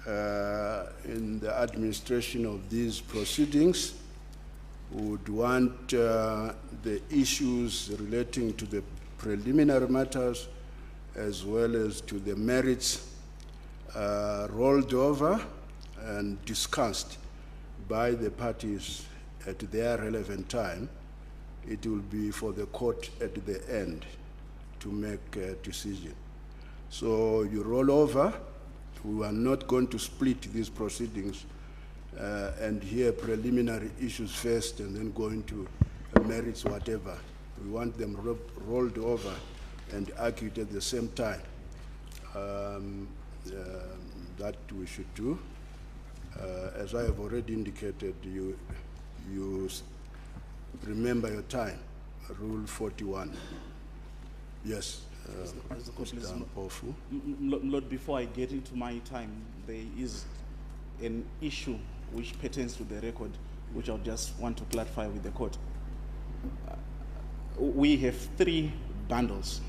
in the administration of these proceedings would want the issues relating to the preliminary matters as well as to the merits rolled over and discussed by the parties at their relevant time. It will be for the court at the end to make a decision. So you roll over. We are not going to split these proceedings and hear preliminary issues first and then go into merits, whatever. We want them rolled over and argued at the same time. That we should do. As I have already indicated, you remember your time, Rule 41. Yes, Lord, before I get into my time, there is an issue which pertains to the record, which I just want to clarify with the court. We have 3 bundles,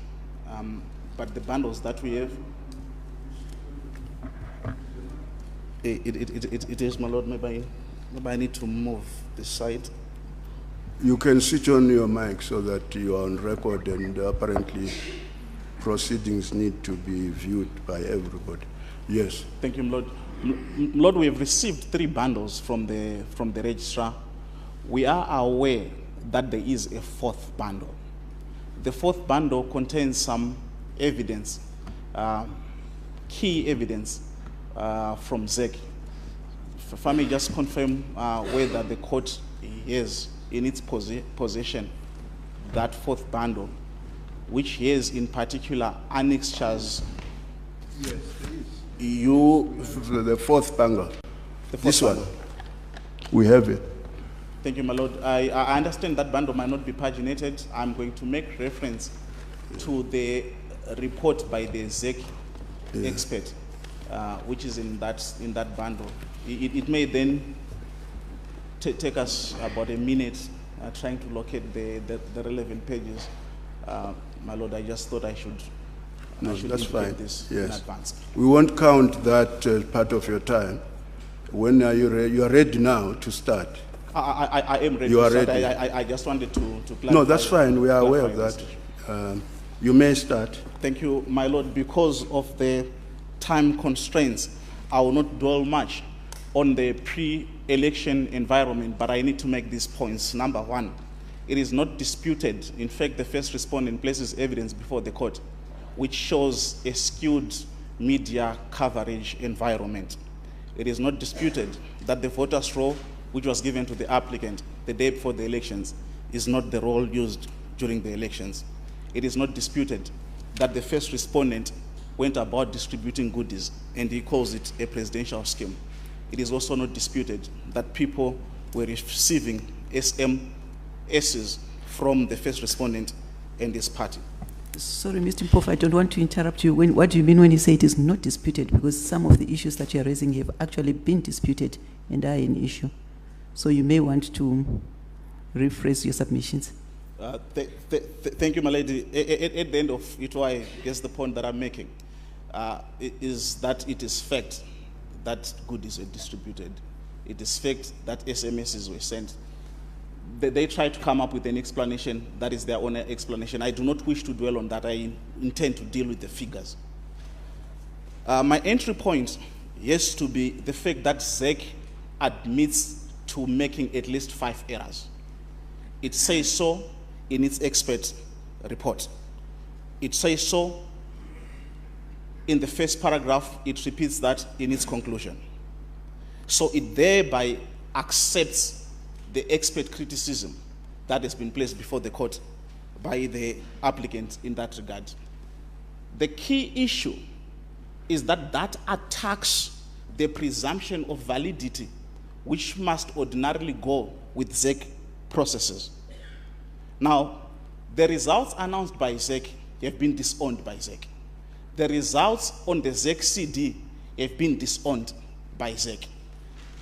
but the bundles that we have, it is, my Lord, maybe I need to move this side. You can switch on your mic so that you are on record, and apparently proceedings need to be viewed by everybody. Yes. Thank you, Lord. Lord, we have received 3 bundles from the registrar. We are aware that there is a 4th bundle. The 4th bundle contains some evidence, key evidence from ZEC. If I may just confirm whether the court has in its possession that 4th bundle, which has in particular annexures. Yes, it is. The 4th bundle. This one. We have it. Thank you, my Lord. I understand that bundle might not be paginated. I'm going to make reference to the report by the ZEC expert, which is in that bundle. It may then take us about a minute trying to locate the relevant pages. My Lord, I just thought I should that's fine. This yes. in advance. We won't count that part of your time. When are you ready? You are ready now to start. I am ready. You are ready. I just wanted to clarify. No, that's fine. We are aware of that. You may start. Thank you, my Lord. Because of the time constraints, I will not dwell much on the pre-election environment, but I need to make these points. Number 1, it is not disputed. In fact, the first respondent places evidence before the court, which shows a skewed media coverage environment. It is not disputed that the voters' roll, which was given to the applicant the day before the elections, is not the roll used during the elections. It is not disputed that the first respondent went about distributing goodies, and he calls it a presidential scheme. It is also not disputed that people were receiving SMSs from the first respondent and his party. Sorry, Mr. Mpofu, I don't want to interrupt you. What do you mean when you say it is not disputed? Because some of the issues that you are raising have actually been disputed and are an issue. So you may want to rephrase your submissions. Thank you, my lady. At the end of it, I guess the point that I'm making is that it is fact that goodies were distributed. It is fact that SMSs were sent. They try to come up with an explanation that is their own explanation. I do not wish to dwell on that. I intend to deal with the figures. My entry point has to be the fact that ZEC admits to making at least 5 errors. It says so in its expert report. It says so in the first paragraph. It repeats that in its conclusion. So it thereby accepts the expert criticism that has been placed before the court by the applicant in that regard. The key issue is that that attacks the presumption of validity, which must ordinarily go with ZEC processes. Now, the results announced by ZEC have been disowned by ZEC. The results on the ZEC CD have been disowned by ZEC.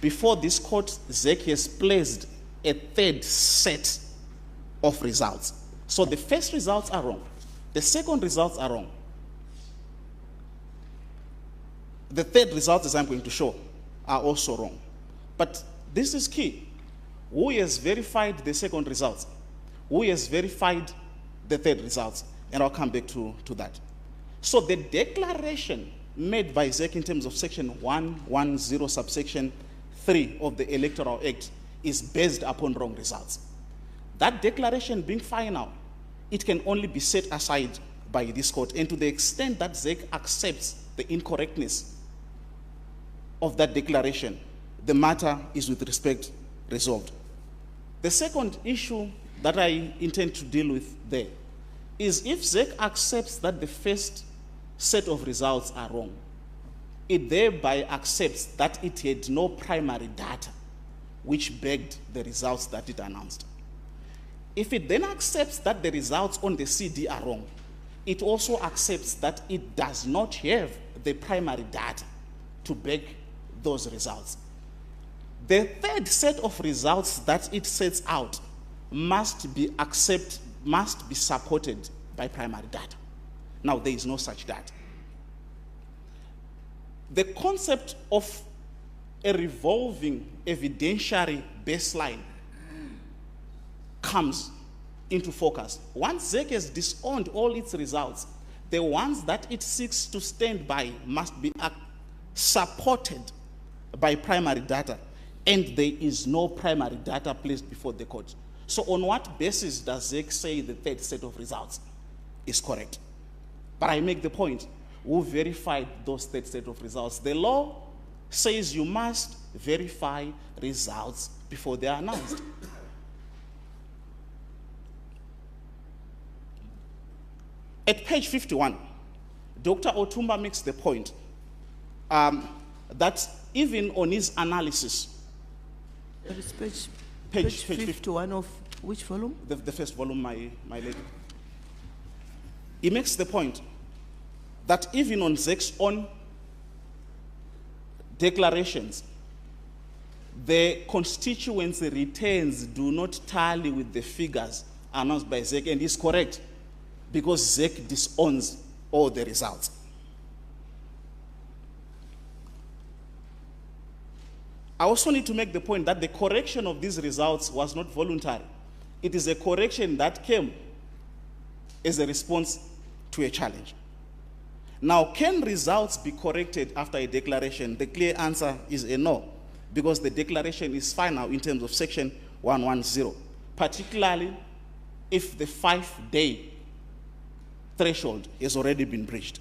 Before this court, ZEC has placed a 3rd set of results. So the first results are wrong. The second results are wrong. The third result, as I'm going to show, are also wrong. But this is key. Who has verified the second result? Who has verified the third result? And I'll come back to that. So the declaration made by ZEC in terms of section 110 subsection 3 of the Electoral Act is based upon wrong results. That declaration being final, it can only be set aside by this court. And to the extent that ZEC accepts the incorrectness of that declaration, the matter is with respect resolved. The second issue that I intend to deal with there is if ZEC accepts that the first set of results are wrong, it thereby accepts that it had no primary data which backed the results that it announced. If it then accepts that the results on the CD are wrong, it also accepts that it does not have the primary data to back those results. The third set of results that it sets out must be supported by primary data. Now, there is no such data. The concept of a revolving evidentiary baseline comes into focus. Once ZEC has disowned all its results, the ones that it seeks to stand by must be supported by primary data, and there is no primary data placed before the court. So on what basis does ZEC say the third set of results is correct? But I make the point, who verified those third set of results? The law says you must verify results before they are announced. At page 51, Dr. Otumba makes the point that even on his analysis, That is page 51 of which volume? The first volume, my lady. He makes the point that even on ZEC's own declarations, the constituency returns do not tally with the figures announced by ZEC, and he's correct, because ZEC disowns all the results. I also need to make the point that the correction of these results was not voluntary. It is a correction that came as a response to a challenge. Now, can results be corrected after a declaration? The clear answer is a no, because the declaration is final in terms of section 110, particularly if the 5-day threshold has already been breached.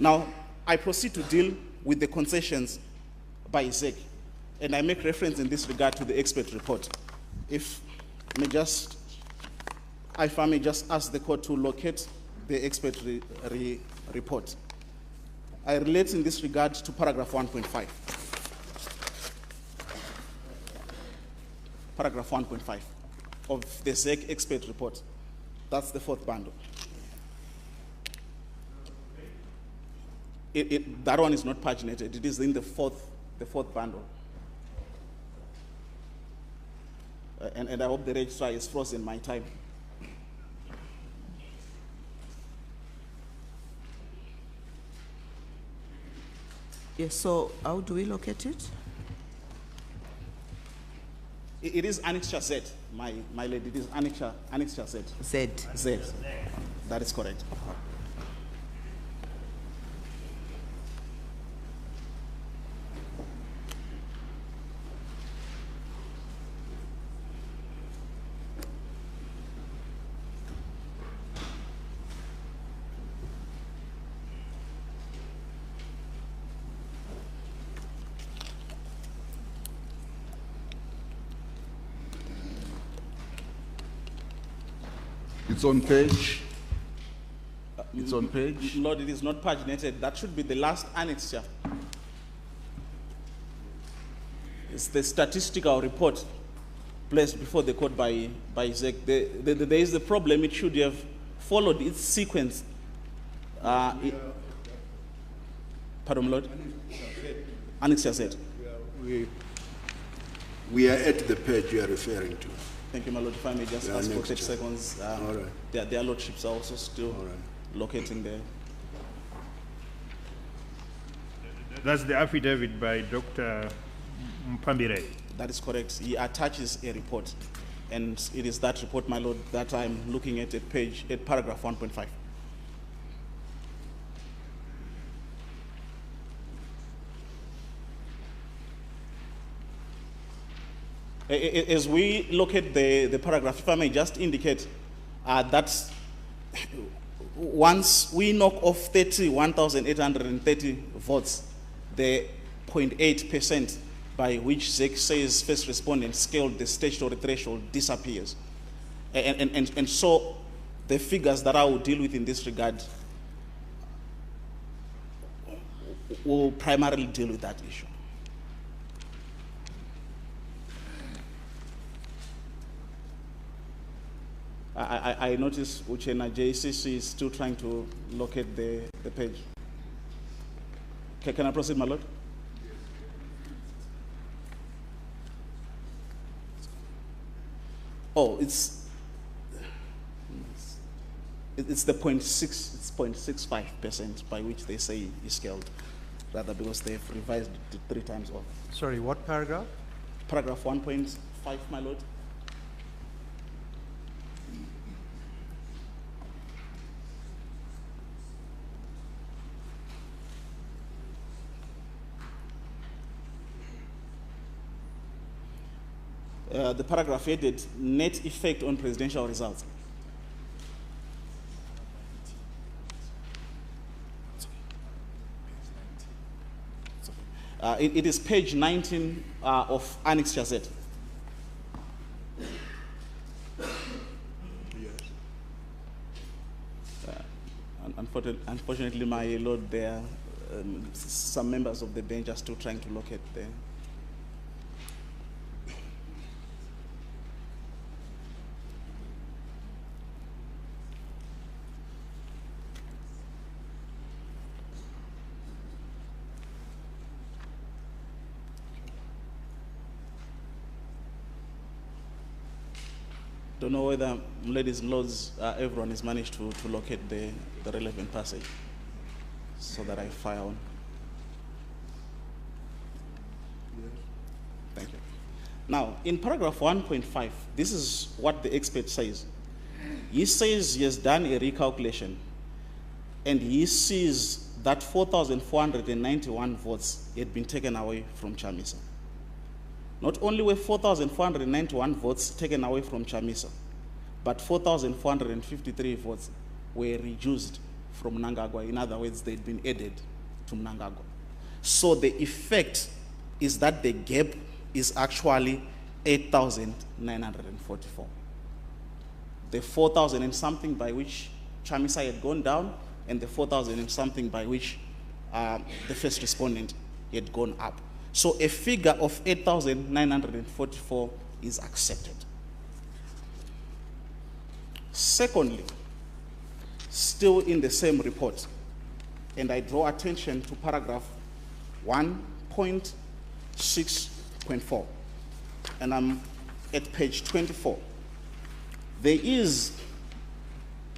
Now, I proceed to deal with the concessions by ZEC, and I make reference in this regard to the expert report. If I may just ask the court to locate the expert report. I relate in this regard to paragraph 1.5. Paragraph 1.5 of the ZEC expert report. That's the fourth bundle. That one is not paginated. It is in the fourth bundle. And I hope the registrar is frozen my time. Yes, so how do we locate it? It is Annexure Z, my lady. It is Annexure Z. Z. Z. That is correct. It's on page. It's on page. Lord, it is not paginated. That should be the last annexure. It's the statistical report placed before the court by ZEC. There is the problem. It should have followed its sequence. Pardon, Lord? Annexure Z. We are at the page you are referring to. Thank you, my Lord. If I may just ask for 30 seconds. All right. Their lordships are also still locating That's the affidavit by Dr. Mpambire. That is correct. He attaches a report, and it is that report, my lord, that I'm looking at paragraph 1.5. As we look at the paragraph, if I may just indicate that once we knock off 31,830 votes, the 0.8% by which ZEC says first respondent scaled the statutory threshold disappears. And so the figures that I will deal with in this regard will primarily deal with that issue. I notice Uchena JCC is still trying to locate the page. Can I proceed, my lord? Oh, it's the 0.65% by which they say is scaled, rather, because they've revised it 3 times over. Sorry, what paragraph? Paragraph 1.5, my lord. The paragraph headed net effect on presidential results. It is page 19 of Annex Z. Unfortunately, my lord, there some members of the bench are still trying to locate the. Don't know whether, ladies and lords, everyone has managed to locate the relevant passage so that I fire on. Yes. Thank you. Now, in paragraph 1.5, this is what the expert says. He says he has done a recalculation and he sees that 4,491 votes had been taken away from Chamisa. Not only were 4,491 votes taken away from Chamisa, but 4,453 votes were reduced from Mnagagwa. In other words, they'd been added to Mnagagwa. So the effect is that the gap is actually 8,944. The 4,000 and something by which Chamisa had gone down, and the 4,000 and something by which the first respondent had gone up. So a figure of 8,944 is accepted. Secondly, still in the same report, and I draw attention to paragraph 1.6.4, and I'm at page 24. There is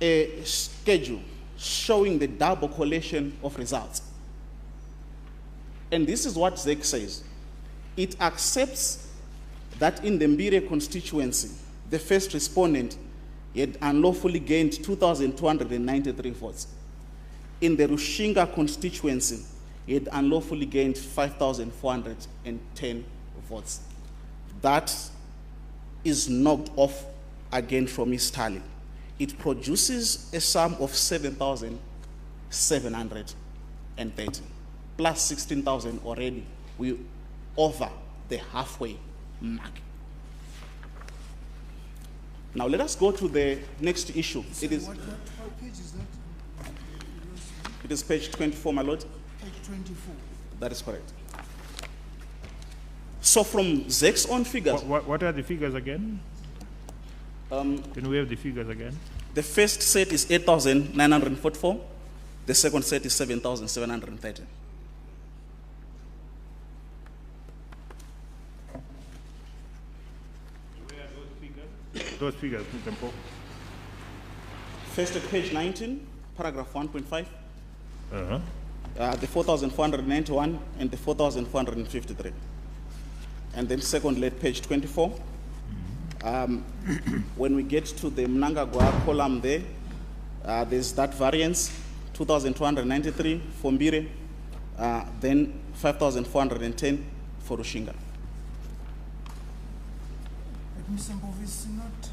a schedule showing the double collation of results. And this is what ZEC says. It accepts that in the Mbire constituency, the first respondent had unlawfully gained 2,293 votes. In the Rushinga constituency, he had unlawfully gained 5,410 votes. That is knocked off again from his tally. It produces a sum of 7,730. Plus 16,000 already, we over the halfway mark. Now let us go to the next issue. So what page is that? It is page 24, my lord. Page 24. That is correct. So from ZEC's own figures. What are the figures again? Can we have the figures again? The first set is 8,944. The second set is 7,730. Those figures, Mr. Mpo. First at page 19, paragraph 1.5. the 4,491 and the 4,453. And then secondly, at page 24, when we get to the Mnagagwa column there, there's that variance, 2,293 for Mbire, then 5,410 for Rushinga. But Mr. Mpofu, it's not,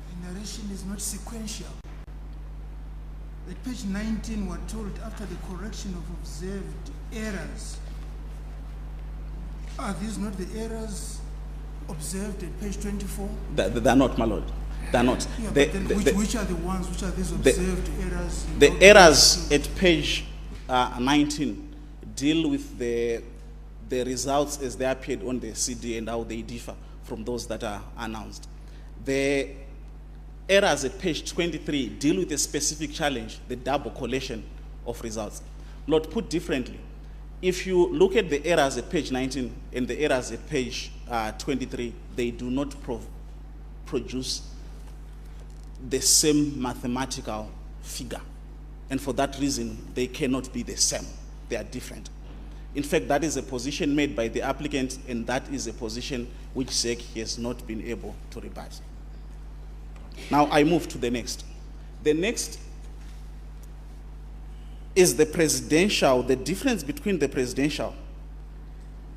the narration is not sequential. At page 19, we're told after the correction of observed errors. Are these not the errors observed at page 24? They're not, my lord. They're not. Yeah, but then which are the ones, which are these observed errors? The errors at page 19 deal with the results as they appeared on the CD and how they differ from those that are announced. The errors at page 23 deal with a specific challenge, the double collation of results. Lord, put differently, if you look at the errors at page 19 and the errors at page 23, they do not produce the same mathematical figure. And for that reason, they cannot be the same. They are different. In fact, that is a position made by the applicant, and that is a position which ZEC has not been able to rebut. Now I move to the next. The next is the presidential, the difference between the presidential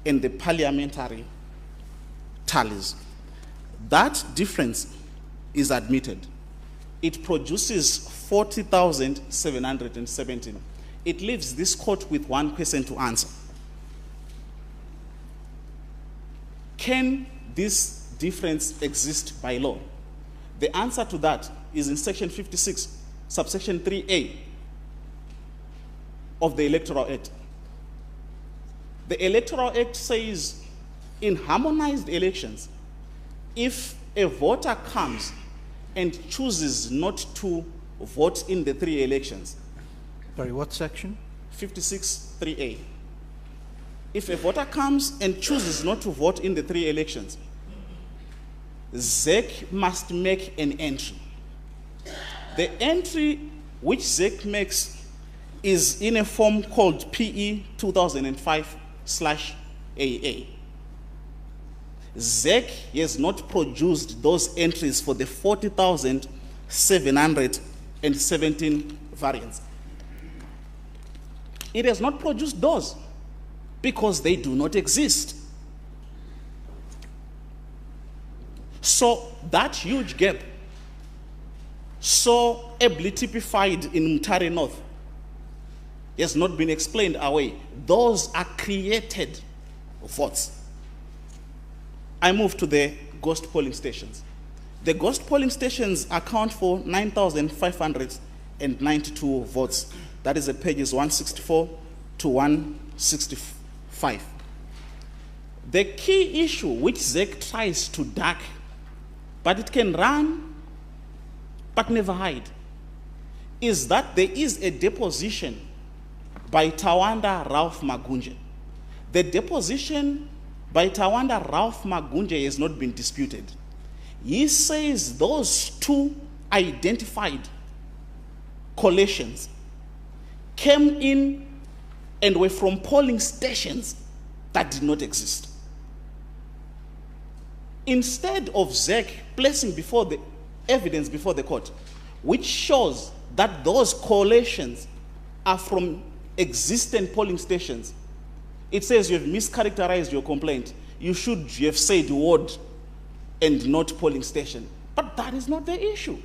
and the parliamentary tallies. That difference is admitted. It produces 40,717. It leaves this court with one question to answer. Can this difference exist by law? The answer to that is in section 56, subsection 3A of the Electoral Act. The Electoral Act says in harmonized elections, if a voter comes and chooses not to vote in the 3 elections. Sorry, what section? 56 3A. If a voter comes and chooses not to vote in the 3 elections, ZEC must make an entry. The entry which ZEC makes is in a form called PE 2005/AA. ZEC has not produced those entries for the 40,717 variants. It has not produced those because they do not exist. So that huge gap, so ably typified in Mutare North, has not been explained away. Those are created votes. I move to the ghost polling stations. The ghost polling stations account for 9,592 votes. That is at pages 164 to 165. The key issue which ZEC tries to duck, but it can run but never hide, is that there is a deposition by Tawanda Ralph Magunje. The deposition by Tawanda Ralph Magunje has not been disputed. He says those 2 identified collations came in and were from polling stations that did not exist. Instead of ZEC placing before the evidence before the court, which shows that those collations are from existing polling stations, it says you have mischaracterized your complaint. You should have said ward and not polling station. But that is not the issue.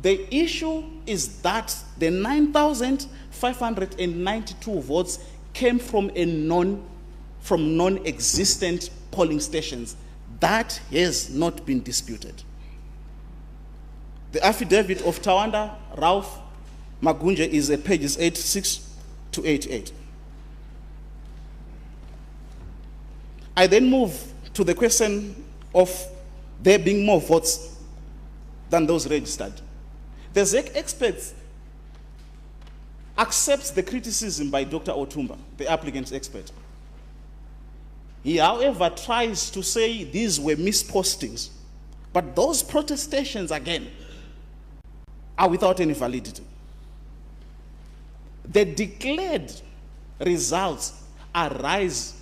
The issue is that the 9,592 votes came from non-existent polling stations. That has not been disputed. The affidavit of Tawanda Ralph Magunje is at pages 86 to 88. I then move to the question of there being more votes than those registered. The ZEC experts accepts the criticism by Dr. Otumba, the applicant's expert. He, however, tries to say these were mispostings, but those protestations, again, are without any validity. The declared results arise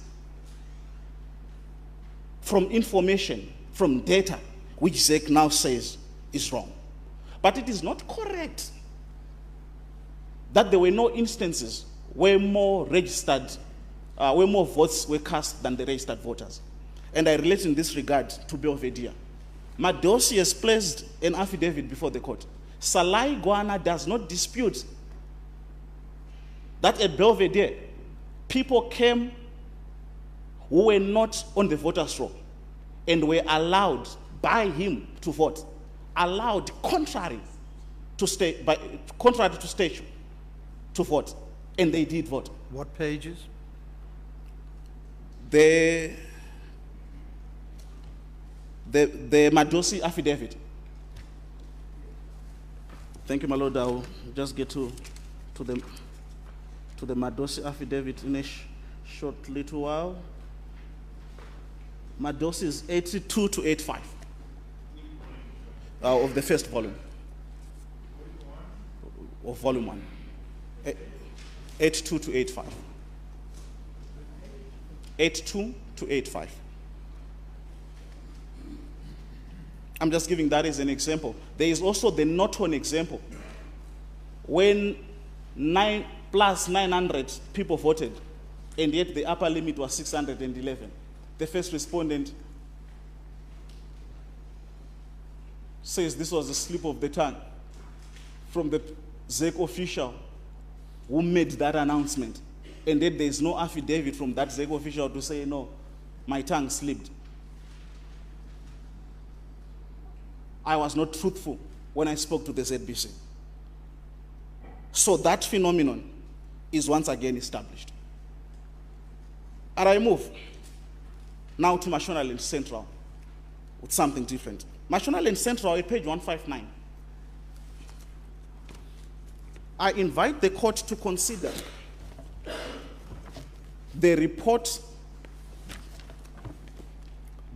from information, from data, which ZEC now says is wrong. But it is not correct that there were no instances where more votes were cast than the registered voters. And I relate in this regard to Belvedere. Madosi has placed an affidavit before the court. Salai Guana does not dispute that at Belvedere, people came who were not on the voters' roll and were allowed by him to vote, allowed contrary to statute to vote, and they did vote. What pages? The Madosi affidavit. Thank you, my lord. I'll just get to the Madosi affidavit in a short little while. Madosi is 82 to 85 of the first volume, of volume 1. 82 to 85. 82 to 85. I'm just giving that as an example. There is also the Norton example. When 900 people voted, and yet the upper limit was 611. The first respondent says this was a slip of the tongue from the ZEC official who made that announcement. And yet there is no affidavit from that ZEC official to say, no, my tongue slipped. I was not truthful when I spoke to the ZBC. So that phenomenon is once again established. And I move now to Mashonaland Central with something different. Mashonaland Central at page 159. I invite the court to consider the report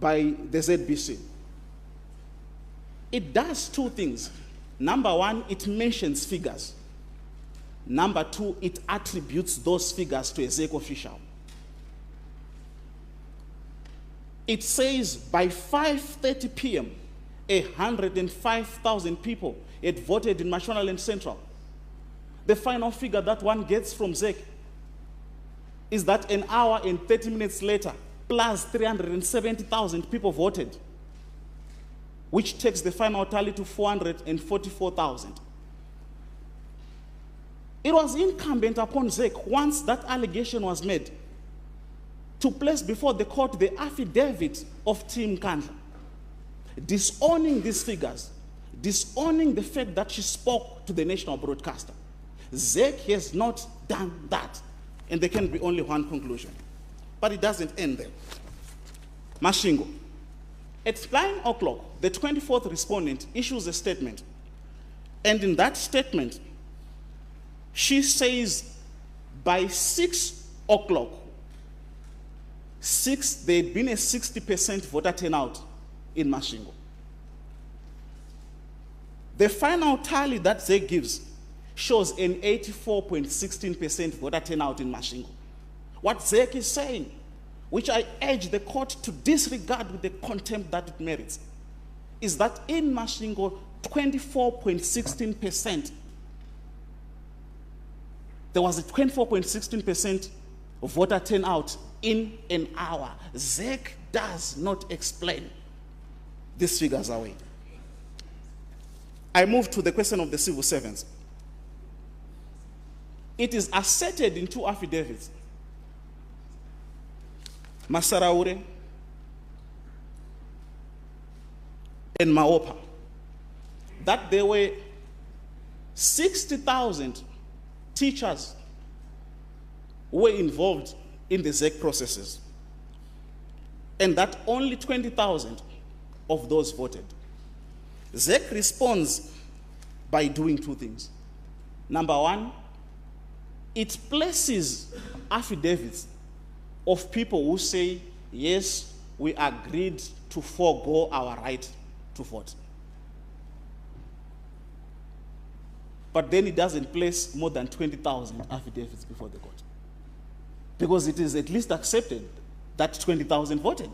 by the ZBC. It does two things. Number one, it mentions figures. Number two, it attributes those figures to a ZEC official. It says by 5:30 p.m., 105,000 people had voted in Mashonaland Central. The final figure that one gets from ZEC is that an hour and 30 minutes later, plus 370,000 people voted, which takes the final tally to 444,000. It was incumbent upon ZEC, once that allegation was made, to place before the court the affidavit of Tim Kandla, disowning these figures, disowning the fact that she spoke to the national broadcaster. ZEC has not done that, and there can be only one conclusion. But it doesn't end there. Mashingo. At 9 o'clock, the 24th respondent issues a statement, and in that statement, she says by 6 o'clock, there had been a 60% voter turnout in Mashingo. The final tally that ZEC gives shows an 84.16% voter turnout in Mashingo. What ZEC is saying, which I urge the court to disregard with the contempt that it merits, is that in Mashingo, 24.16%, there was a 24.16% voter turnout in an hour. ZEC does not explain these figures away. I move to the question of the civil servants. It is asserted in two affidavits, Masaraure and Maopa, that there were 60,000 teachers who were involved in the ZEC processes, and that only 20,000 of those voted. ZEC responds by doing two things. Number one, it places affidavits of people who say, yes, we agreed to forego our right to vote. but then it doesn't place more than 20,000 affidavits before the court. Because it is at least accepted that 20,000 voted.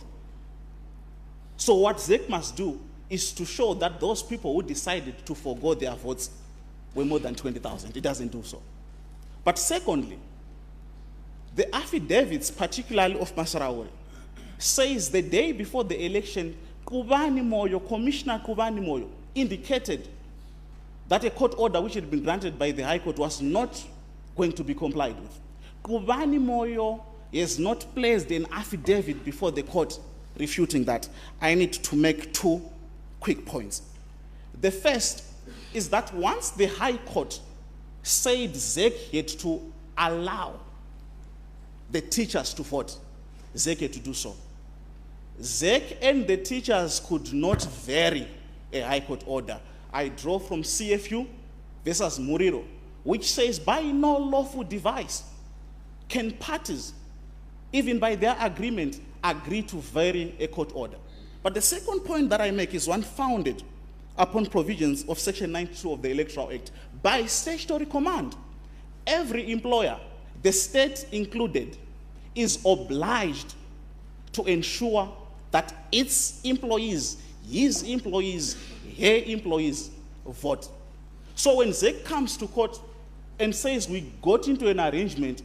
So what ZEC must do is to show that those people who decided to forgo their votes were more than 20,000. It doesn't do so. But secondly, the affidavits, particularly of Masarawe, says the day before the election, Kubani Moyo, Commissioner Kubani Moyo, indicated that a court order which had been granted by the High Court was not going to be complied with. Kubani Moyo has not placed an affidavit before the court refuting that. I need to make two quick points. The first is that once the High Court said ZEC had to allow the teachers to vote, ZEC had to do so. ZEC and the teachers could not vary a High Court order. I draw from CFU versus Muriro, which says by no lawful device can parties, even by their agreement, agree to vary a court order. But the second point that I make is one founded upon provisions of Section 92 of the Electoral Act. By statutory command, every employer, the state included, is obliged to ensure that its employees, his employees, her employees vote. So when ZEC comes to court and says we got into an arrangement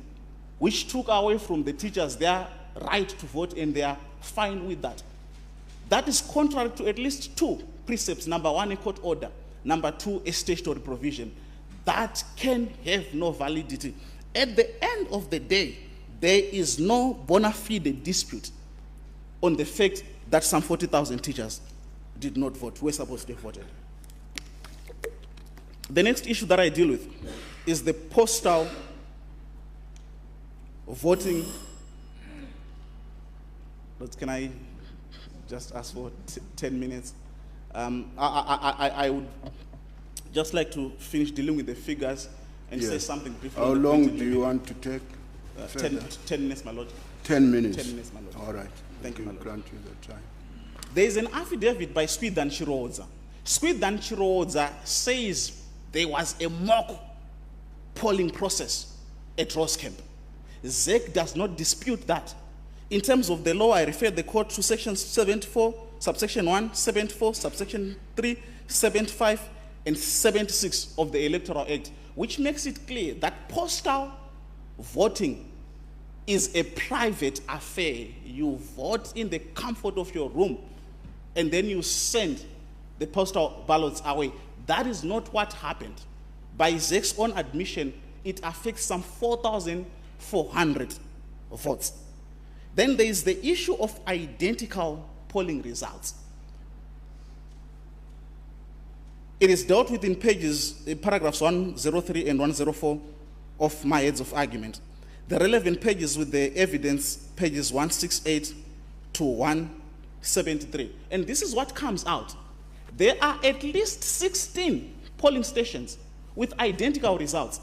which took away from the teachers their right to vote and they are fine with that, that is contrary to at least two precepts. Number one, a court order. Number two, a statutory provision. That can have no validity. At the end of the day, there is no bona fide dispute on the fact that some 40,000 teachers did not vote. We're supposed to have voted. The next issue that I deal with is the postal voting. But can I just ask for 10 minutes? I would just like to finish dealing with the figures and say something briefly. How long do you want to take? 10 minutes, my Lord. 10 minutes? 10 minutes, my Lord. All right. Thank you, my Lord. Grant you the time. There is an affidavit by Squiddan Chirodza. Squiddan Chirodza says there was a mock polling process at Roscamp. ZEC does not dispute that. In terms of the law, I refer the court to section 74, subsection 1, 74, subsection 3, 75, and 76 of the Electoral Act, which makes it clear that postal voting is a private affair. You vote in the comfort of your room, and then you send the postal ballots away. That is not what happened. By ZEC's own admission, it affects some 4,400 votes. Then there is the issue of identical polling results. It is dealt with in paragraphs 103 and 104 of my heads of argument. The relevant pages with the evidence, pages 168 to 173. And this is what comes out. There are at least 16 polling stations with identical results.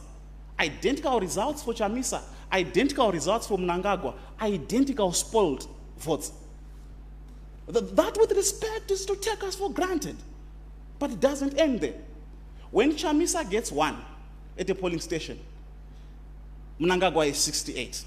Identical results for Chamisa, identical results for Mnagagwa, identical spoiled votes. That, with respect, is to take us for granted. But it doesn't end there. When Chamisa gets 1 at a polling station, Mnagagwa is 68.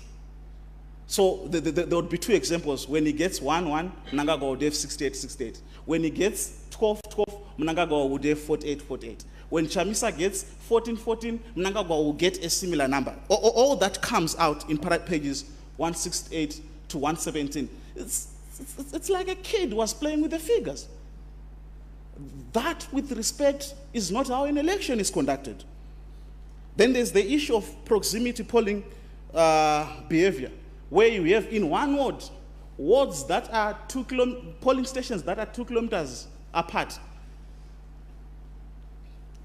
So there would be 2 examples. When he gets 1, Mnagagwa would have 68, 68. When he gets 12, 12, Mnagagwa would have 48, 48. When Chamisa gets 14, 14, Mnagagwa will get a similar number. All that comes out in pages 168 to 117. It's like a kid was playing with the figures. That, with respect, is not how an election is conducted. Then there's the issue of proximity polling behavior, where you have in one ward, wards that are polling stations that are 2 kilometers apart.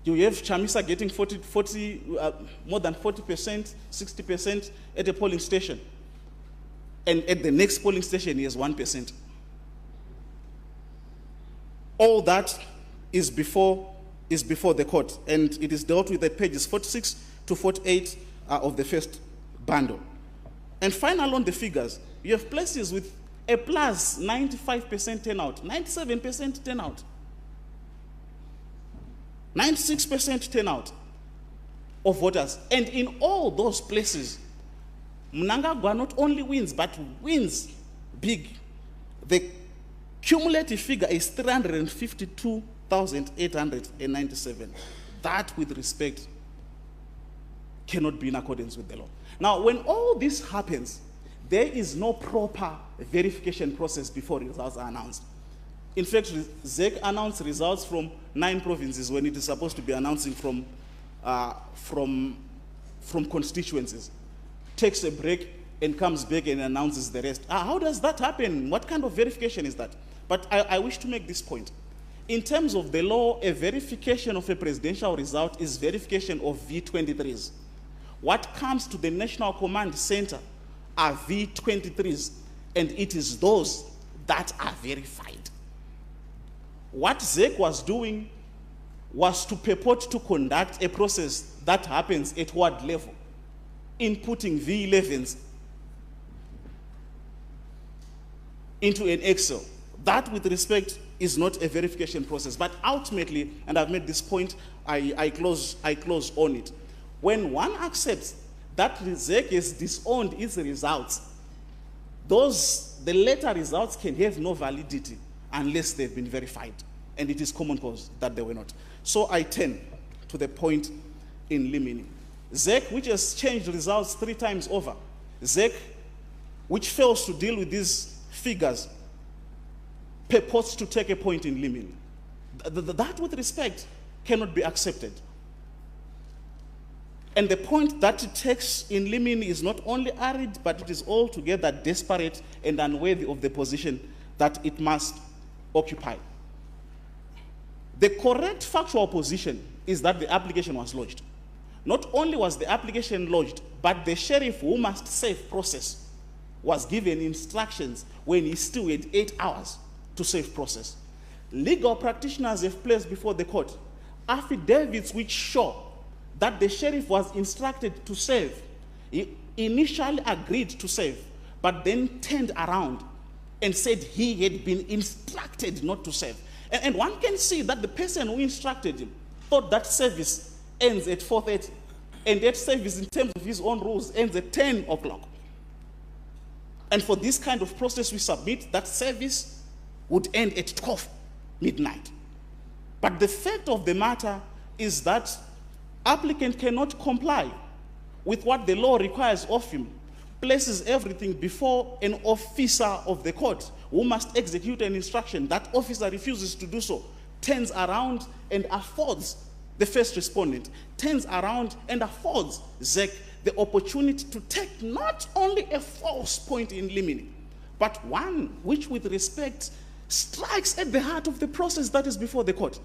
You have Chamisa getting more than 40%, 60% at a polling station. And at the next polling station, he has 1%. All that is before the court, and it is dealt with at pages 46 to 48 of the first bundle. And final on the figures, you have places with a plus 95% turnout, 97% turnout, 96% turnout. of voters. And in all those places, Mnagagwa not only wins, but wins big. The cumulative figure is 352,897. That, with respect, cannot be in accordance with the law. Now, when all this happens, there is no proper verification process before results are announced. In fact, ZEC announced results from 9 provinces when it is supposed to be announcing from constituencies. Takes a break and comes back and announces the rest. How does that happen? What kind of verification is that? But I wish to make this point. In terms of the law, a verification of a presidential result is verification of V23s. What comes to the National Command Center are V23s, and it is those that are verified. What ZEC was doing was to purport to conduct a process that happens at ward level, inputting V11s into an Excel. That, with respect, is not a verification process. But ultimately, and I've made this point, I close on it. When one accepts that ZEC has disowned its results, the later results can have no validity unless they've been verified. And it is common cause that they were not. So I turn to the point in limine. ZEC, which has changed results 3 times over, ZEC, which fails to deal with these figures, purports to take a point in limine. That, with respect, cannot be accepted. And the point that it takes in limine is not only arid, but it is altogether desperate and unworthy of the position that it must occupy. The correct factual position is that the application was lodged. Not only was the application lodged, but the sheriff who must save process was given instructions when he still had 8 hours to save process. Legal practitioners have placed before the court affidavits which show that the sheriff was instructed to save. He initially agreed to save, but then turned around and said he had been instructed not to save. And one can see that the person who instructed him thought that service ends at 4:30, and that service, in terms of his own rules, ends at 10 o'clock. And for this kind of process, we submit that service would end at 12 midnight. But the fact of the matter is that applicant cannot comply with what the law requires of him, places everything before an officer of the court who must execute an instruction. That officer refuses to do so, turns around and affords the first respondent, turns around and affords ZEC the opportunity to take not only a false point in limine, but one which, with respect, strikes at the heart of the process that is before the court.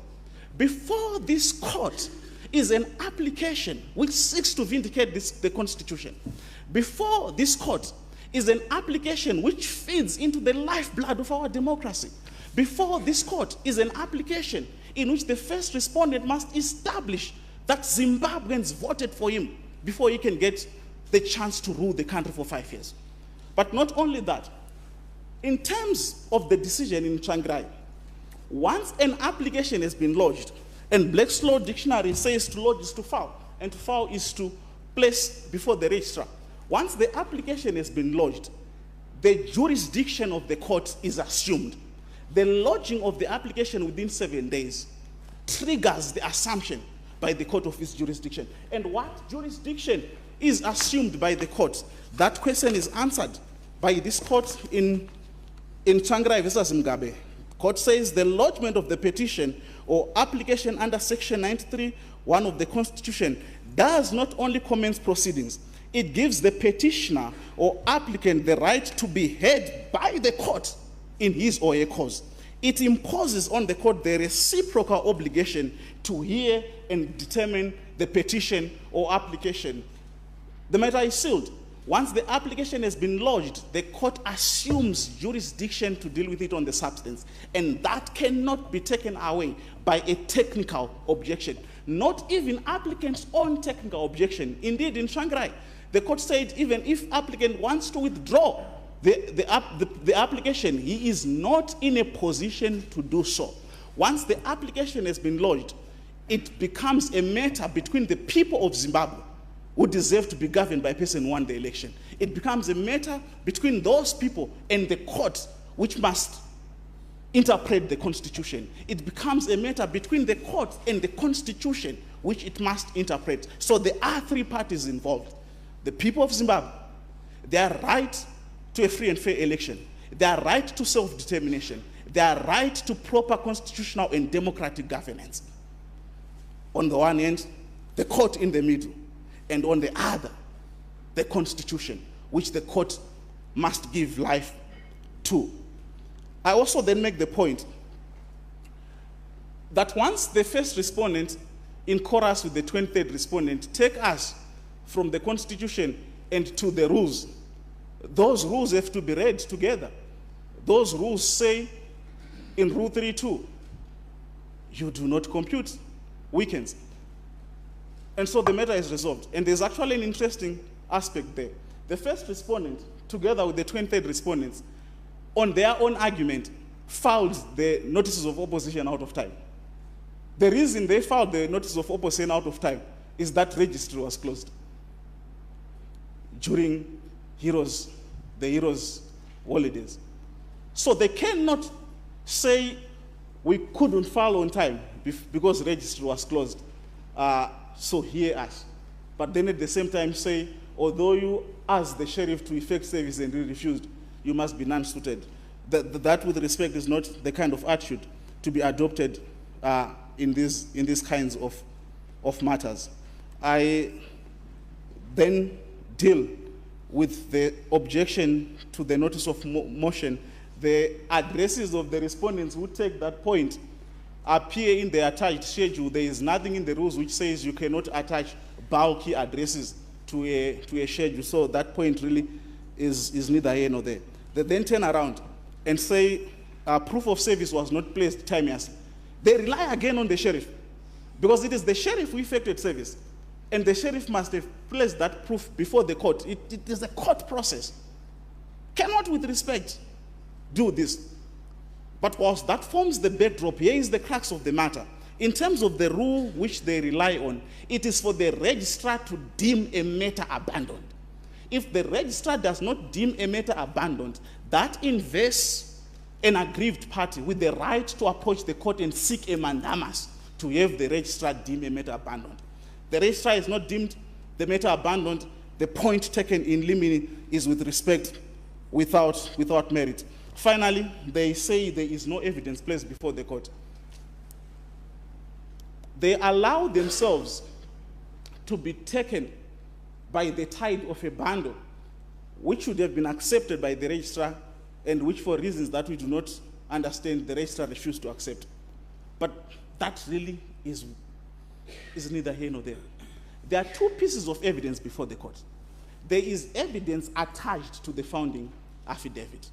Before this court is an application which seeks to vindicate the Constitution. Before this court is an application which feeds into the lifeblood of our democracy. Before this court is an application in which the first respondent must establish that Zimbabweans voted for him before he can get the chance to rule the country for 5 years. But not only that, in terms of the decision in Tsvangirai, once an application has been lodged, and Black's Law Dictionary says to lodge is to file, and to file is to place before the registrar. Once the application has been lodged, the jurisdiction of the court is assumed. The lodging of the application within 7 days triggers the assumption by the court of its jurisdiction. And what jurisdiction is assumed by the court? That question is answered by this court in Tsvangirai versus Mugabe. Court says the lodgement of the petition or application under section 93(1) of the Constitution does not only commence proceedings, it gives the petitioner or applicant the right to be heard by the court in his or her cause. It imposes on the court the reciprocal obligation to hear and determine the petition or application. The matter is sealed. Once the application has been lodged, the court assumes jurisdiction to deal with it on the substance, and that cannot be taken away by a technical objection. Not even applicant's own technical objection. Indeed, in Tsvangirai, the court said even if applicant wants to withdraw the application, he is not in a position to do so. Once the application has been lodged, it becomes a matter between the people of Zimbabwe who deserve to be governed by a person who won the election. It becomes a matter between those people and the court, which must interpret the constitution. It becomes a matter between the court and the constitution, which it must interpret. So there are three parties involved. The people of Zimbabwe, their right to a free and fair election, their right to self-determination, their right to proper constitutional and democratic governance. On the one hand, the court in the middle, and on the other, the constitution, which the court must give life to. I also then make the point that once the first respondent, in chorus with the 23rd respondent, take us from the constitution and to the rules, those rules have to be read together. Those rules say in Rule 3.2, you do not compute weekends. And so the matter is resolved. And there's actually an interesting aspect there. The first respondent, together with the 23rd respondents, on their own argument, filed the notices of opposition out of time. The reason they filed the notice of opposition out of time is that registry was closed during the Heroes' holidays. So they cannot say we couldn't file on time because registry was closed. So hear us. But then at the same time say, although you asked the sheriff to effect service and he refused, you must be non-suited. That with respect is not the kind of attitude to be adopted in these kinds of matters. I then deal with the objection to the notice of motion. The addresses of the respondents who take that point appear in the attached schedule. There is nothing in the rules which says you cannot attach bulky addresses to a schedule. So that point really is neither here nor there. They then turn around and say proof of service was not placed timeously. They rely again on the sheriff because it is the sheriff who effected service. And the sheriff must have placed that proof before the court. It is a court process. Cannot with respect do this. But whilst that forms the backdrop, here is the crux of the matter. In terms of the rule which they rely on, it is for the registrar to deem a matter abandoned. If the registrar does not deem a matter abandoned, that invests an aggrieved party with the right to approach the court and seek a mandamus to have the registrar deem a matter abandoned. The registrar is not deemed the matter abandoned. The point taken in limine is with respect without merit. Finally, they say there is no evidence placed before the court. They allow themselves to be taken by the tide of a bundle, which should have been accepted by the registrar, and which, for reasons that we do not understand, the registrar refused to accept. But that really is neither here nor there. There are two pieces of evidence before the court. There is evidence attached to the founding affidavit,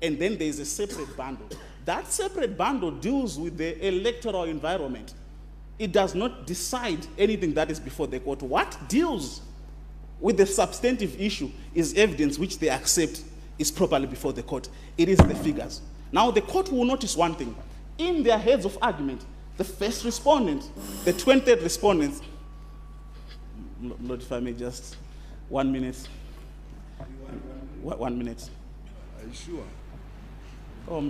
and then there is a separate bundle. That separate bundle deals with the electoral environment. It does not decide anything that is before the court. What deals with the substantive issue is evidence which they accept is properly before the court. It is the figures. Now the court will notice one thing. In their heads of argument, the first respondent, the 23rd respondents, Lord, if I may just 1 minute. 1 minute. Are you sure? Oh,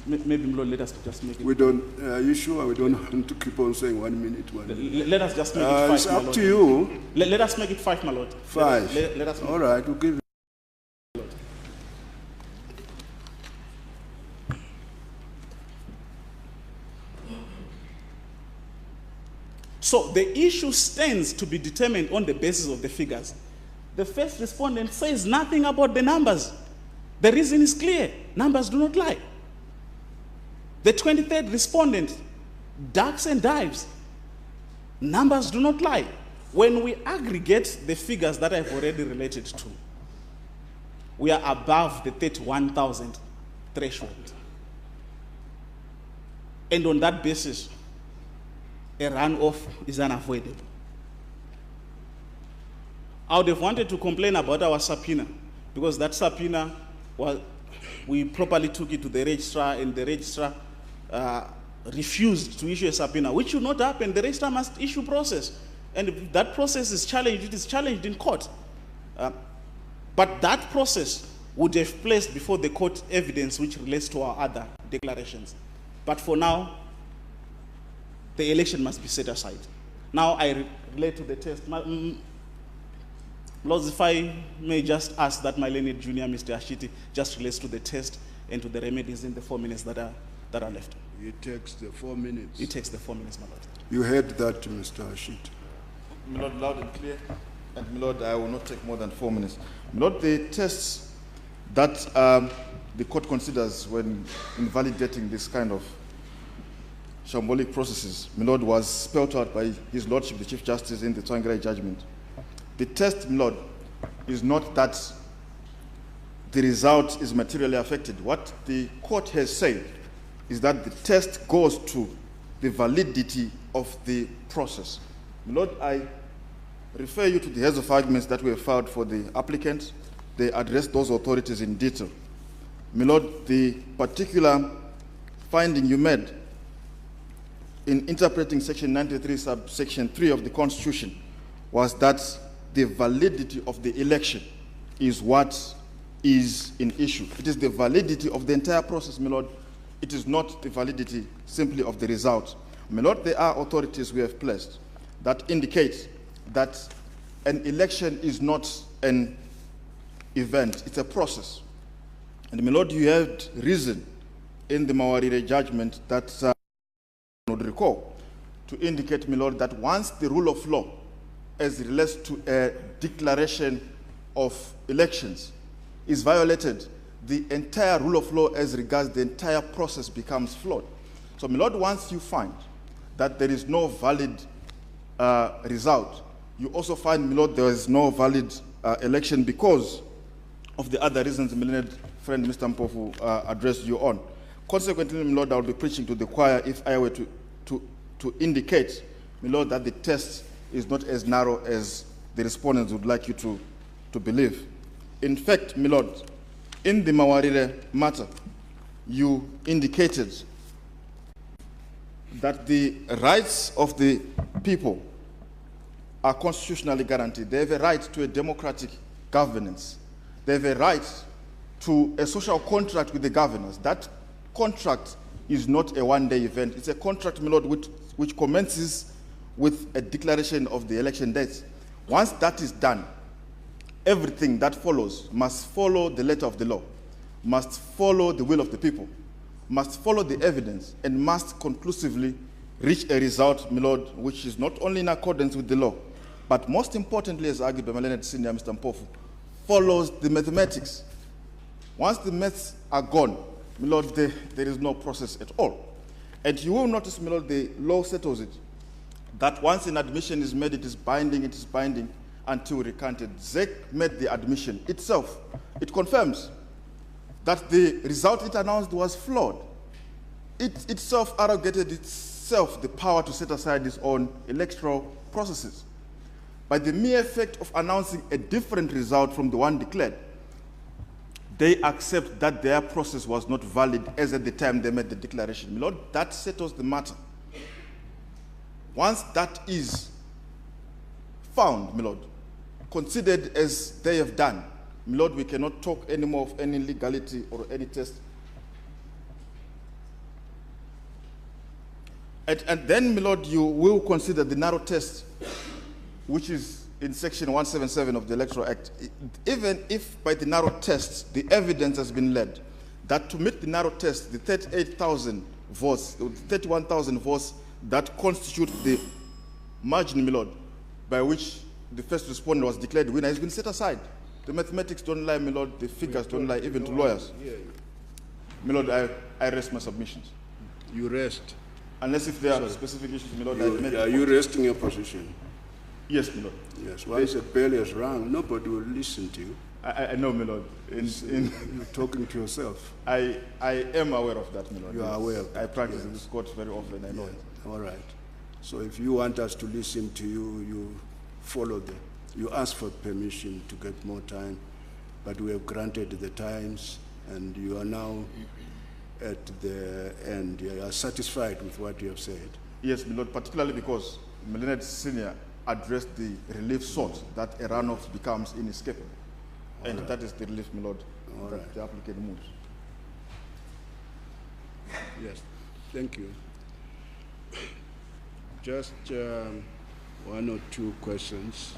maybe, Lord, let us just make it. We don't, are you sure we don't want to keep on saying 1 minute, 1 minute? Let us just make it 5, it's my up Lord. to you. Let us make it 5, my Lord. 5. Let us make All right, we'll give you. So the issue stands to be determined on the basis of the figures. The first respondent says nothing about the numbers. The reason is clear. Numbers do not lie. The 23rd respondent ducks and dives. Numbers do not lie. When we aggregate the figures that I've already related to, we are above the 31,000 threshold. And on that basis, a runoff is unavoidable. I would have wanted to complain about our subpoena, because that subpoena, well, we properly took it to the registrar, and the registrar refused to issue a subpoena, which should not happen. The registrar must issue process. And if that process is challenged, it is challenged in court. But that process would have placed before the court evidence which relates to our other declarations. But for now, the election must be set aside. Now I relate to the test. Lords, if I may just ask that my learned junior, Mr. Ashiti, just relates to the test and to the remedies in the 4 minutes that are left. It takes the 4 minutes. It takes the 4 minutes, my lord. You heard that, Mr. Ashiti. My lord, loud and clear. And my lord, I will not take more than 4 minutes. My lord, the tests that the court considers when invalidating this kind of shambolic processes, my lord, was spelled out by His Lordship, the Chief Justice, in the Tsvangirai judgment. The test, my lord, is not that the result is materially affected. What the court has said is that the test goes to the validity of the process. My lord, I refer you to the heads of arguments that were filed for the applicant. They address those authorities in detail. My lord, the particular finding you made in interpreting section 93 subsection 3 of the Constitution was that the validity of the election is what is in issue. It is the validity of the entire process, my lord. It is not the validity simply of the result. My lord, there are authorities we have placed that indicate that an election is not an event, it's a process. And my lord, you had reason in the Mawarire judgment that I would recall to indicate, my lord, that once the rule of law as relates to a declaration of elections is violated, the entire rule of law as regards the entire process becomes flawed. So, my lord, once you find that there is no valid result, you also find, my lord, there is no valid election because of the other reasons my learned friend Mr. Mpofu addressed you on. Consequently, my lord, I will be preaching to the choir if I were to indicate, my lord, that the test is not as narrow as the respondents would like you to believe. In fact, my lord, in the Mawarire matter, you indicated that the rights of the people are constitutionally guaranteed. They have a right to a democratic governance. They have a right to a social contract with the governors. That contract is not a one-day event. It's a contract, my lord, which commences with a declaration of the election dates. Once that is done, everything that follows must follow the letter of the law, must follow the will of the people, must follow the evidence, and must conclusively reach a result, my lord, which is not only in accordance with the law, but most importantly, as argued by my learned senior, Mr. Mpofu, follows the mathematics. Once the maths are gone, my lord, there is no process at all. And you will notice, my lord, the law settles it, that once an admission is made, it is binding until recanted. ZEC made the admission itself. It confirms that the result it announced was flawed. It itself arrogated itself the power to set aside its own electoral processes. By the mere fact of announcing a different result from the one declared, they accept that their process was not valid as at the time they made the declaration. My lord, that settles the matter. Once that is found, my lord, considered as they have done, my lord, we cannot talk anymore of any legality or any test. And then, my lord, you will consider the narrow test, which is in section 177 of the Electoral Act. Even if by the narrow test, the evidence has been led that to meet the narrow test, the 38,000 votes, 31,000 votes that constitute the margin, my lord, by which the first respondent was declared winner has been set aside. The mathematics don't lie, my lord, the figures don't lie, even to lawyers. My lord, I rest my submissions. You rest? Unless if there are specific issues, my lord, Are you resting your position? Yes, my lord. Yes, once a bell is rung, nobody will listen to you. I know, my lord. You're talking to yourself. I am aware of that, my lord. You are aware of that. I practice in this court very often, I know it. All right. So if you want us to listen to you, you follow you ask for permission to get more time, but we have granted the times, and you are now at the end. You are satisfied with what you have said? Yes, my lord, particularly because Leonard Senior addressed the relief sought that a runoff becomes inescapable. And that is the relief, my lord, that the applicant moves. Yes, thank you. Just one or two questions.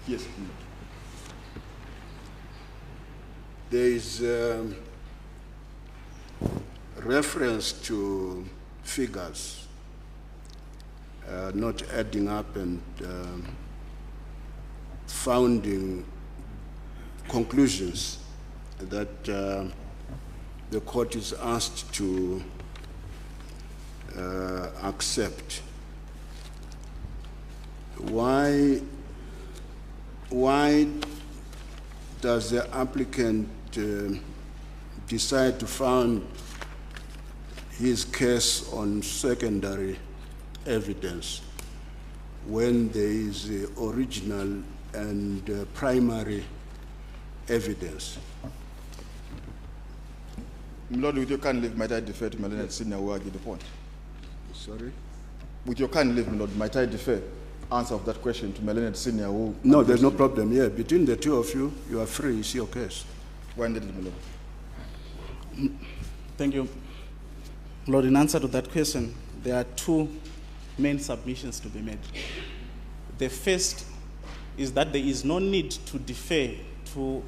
Yes, my lord. There is reference to figures not adding up and founding conclusions that the court is asked to accept. Why does the applicant decide to found his case on secondary evidence when there is original and primary evidence? My lord, with your kind leave, might I defer to Leonard Senior who argued the point? Sorry? With your kind leave, my lord, might I defer answer of that question to Leonard Senior who... No, there's no problem here. Between the two of you, you are free. It's your case. When did it, my lord? Thank you. Lord, in answer to that question, there are two main submissions to be made. The first is that there is no need to defer to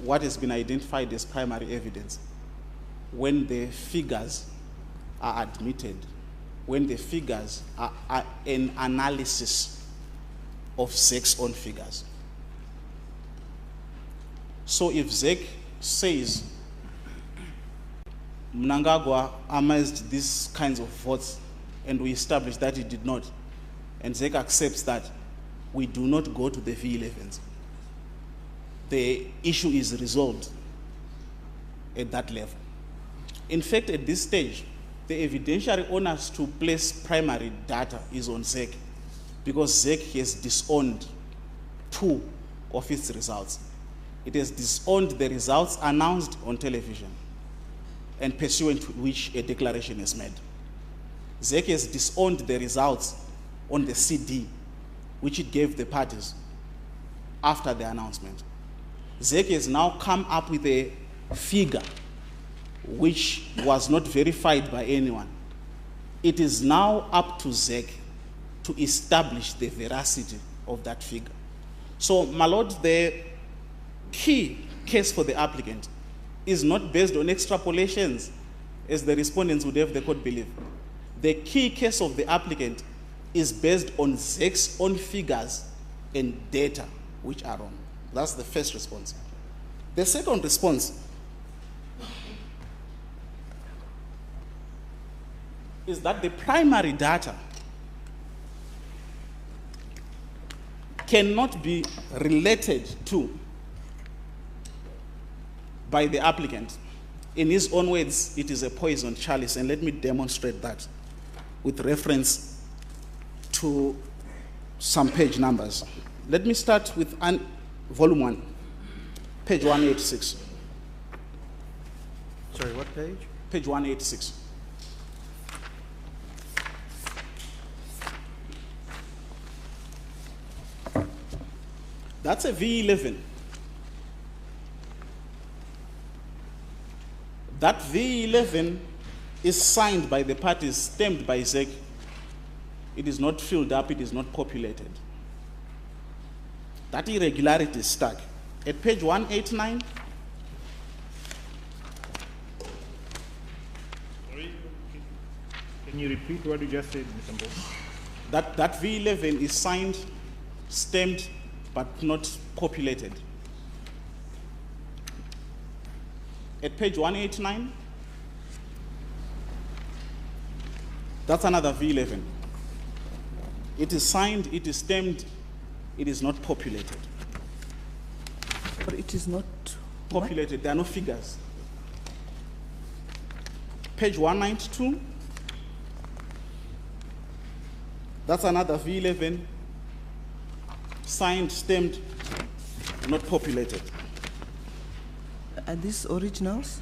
what has been identified as primary evidence when the figures are admitted, when the figures are an analysis of ZEC's own figures. So if ZEC says Mnagagwa amassed these kinds of votes and we establish that he did not, and ZEC accepts that, we do not go to the V11s. The issue is resolved at that level. In fact, at this stage, the evidentiary onus to place primary data is on ZEC because ZEC has disowned two of its results. It has disowned the results announced on television and pursuant to which a declaration is made. ZEC has disowned the results on the CD, which it gave the parties after the announcement. ZEC has now come up with a figure which was not verified by anyone. It is now up to ZEC to establish the veracity of that figure. So, my lord, the key case for the applicant is not based on extrapolations, as the respondents would have the court believe. The key case of the applicant is based on ZEC's own figures and data which are wrong. That's the first response. The second response is that the primary data cannot be related to by the applicant. In his own words, it is a poisoned chalice, and let me demonstrate that with reference to some page numbers. Let me start with volume 1, page 186. Sorry, what page? Page 186. That's a V11. That V11 is signed by the parties, stamped by ZEC. It is not filled up, it is not populated. That irregularity is stuck. At page 189, Can you repeat what you just said, Mr. Mbo? that V11 is signed, stamped, but not populated. At page 189, that's another V11. It is signed, it is stamped, it is not populated. But it is not Populated, there are no figures. Page 192, that's another V11, signed, stamped, not populated. Are these originals?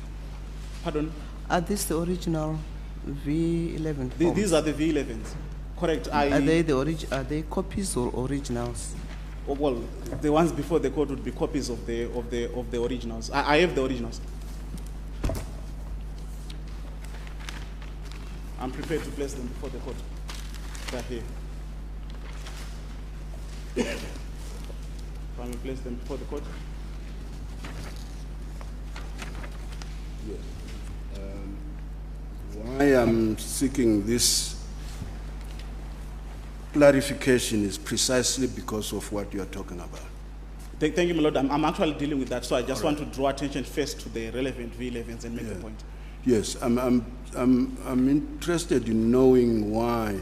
Pardon? Are these the original V11 forms? These are the V11s. Correct. Are they copies or originals? Oh, well, the ones before the court would be copies of the originals. I have the originals. I'm prepared to place them before the court. They're here. Can we place them before the court? Yes. Why I'm seeking this clarification is precisely because of what you're talking about. Thank you, my Lord. I'm actually dealing with that, so I just want to draw attention first to the relevant V11s and make a point. Yes, I'm interested in knowing why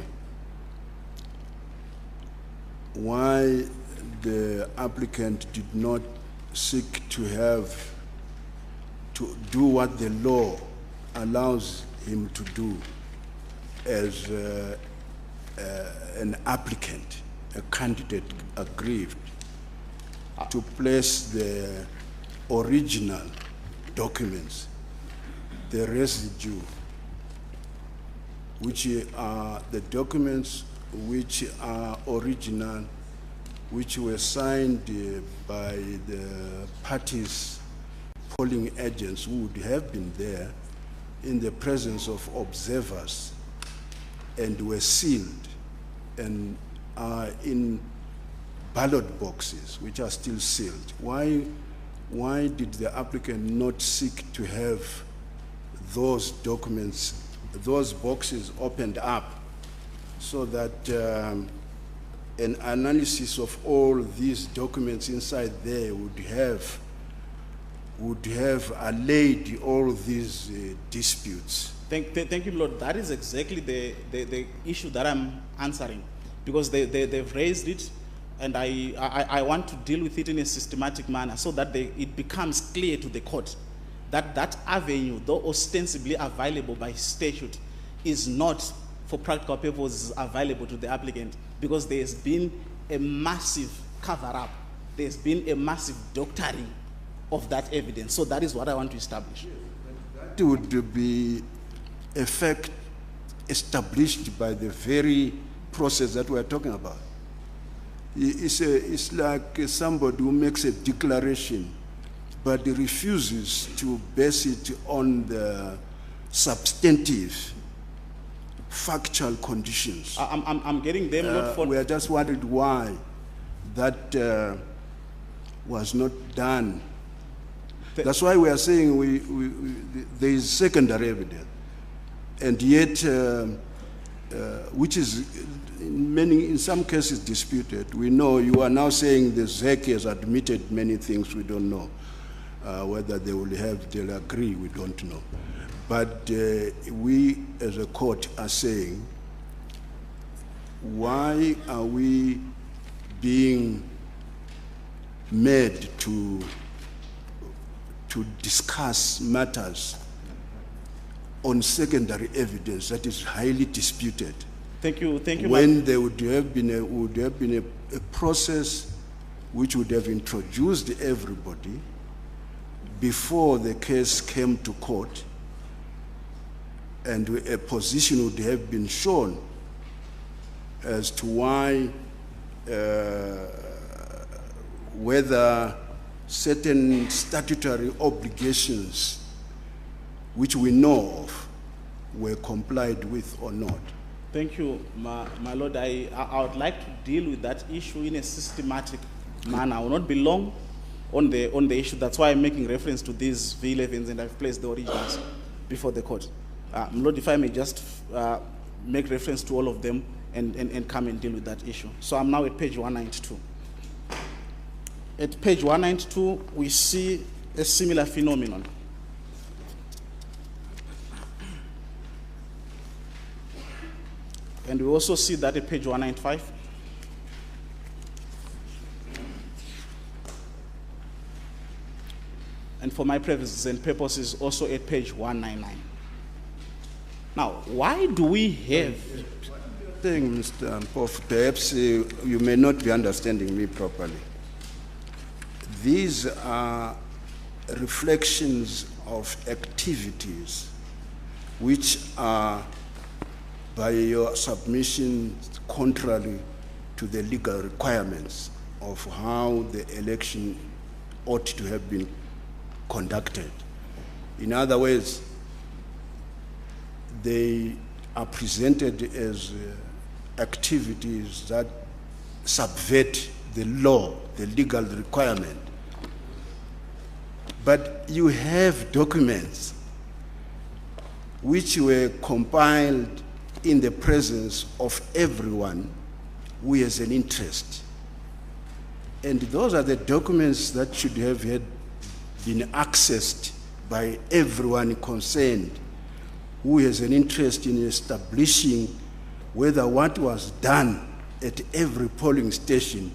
the applicant did not seek to do what the law allows him to do as an applicant, a candidate aggrieved, to place the original documents, the residue, which are the documents which are original, which were signed by the parties, polling agents who would have been there in the presence of observers and were sealed and are in ballot boxes which are still sealed. Why did the applicant not seek to have those documents, those boxes opened up so that an analysis of all these documents inside there would have allayed all these disputes? Thank you, Lord. That is exactly the issue that I'm answering, because they've raised it, and I want to deal with it in a systematic manner so that it becomes clear to the court that that avenue, though ostensibly available by statute, is not for practical purposes available to the applicant, because there's been a massive cover-up, there's been a massive doctoring of that evidence. So that is what I want to establish. That would be a fact established by the very process that we're talking about. It's like somebody who makes a declaration but refuses to base it on the substantive, factual conditions. I'm getting them not for... We are just wondering why that was not done. That's why we are saying there is secondary evidence, and yet, which is in some cases disputed. We know you are now saying the ZEC has admitted many things we don't know. Whether they'll agree, we don't know. But we as a court are saying, why are we being made to discuss matters on secondary evidence that is highly disputed? Thank you. When there would have been a process which would have introduced everybody before the case came to court, and a position would have been shown as to why, whether certain statutory obligations which we know of were complied with or not. Thank you, my Lord. I would like to deal with that issue in a systematic manner. I will not be long on the issue. That's why I'm making reference to these V11s, and I've placed the originals before the court. My Lord, if I may just make reference to all of them and come and deal with that issue. So I'm now at page 192. At page 192, we see a similar phenomenon. And we also see that at page 195. And for my purposes and purposes, also at page 199. Now, why do we have... Thing, Mr. Mpofu, perhaps you may not be understanding me properly. These are reflections of activities which are, by your submission, contrary to the legal requirements of how the election ought to have been conducted. In other words, they are presented as activities that subvert the law, the legal requirement. But you have documents which were compiled in the presence of everyone who has an interest. And those are the documents that should have been accessed by everyone concerned who has an interest in establishing whether what was done at every polling station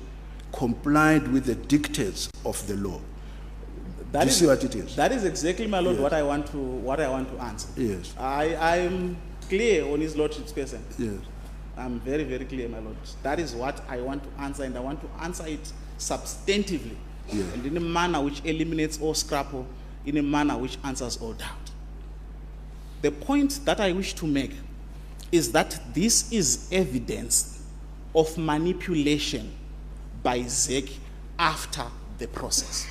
complied with the dictates of the law. Do you see what it is? That is exactly, my lord, Yes. what I want to answer. Yes. I am clear on his lordship's question. Yes. I'm very, very clear, my lord. That is what I want to answer, and I want to answer it substantively, Yeah. and in a manner which eliminates all scrapple, in a manner which answers all doubt. The point that I wish to make is that this is evidence of manipulation by ZEC after the process.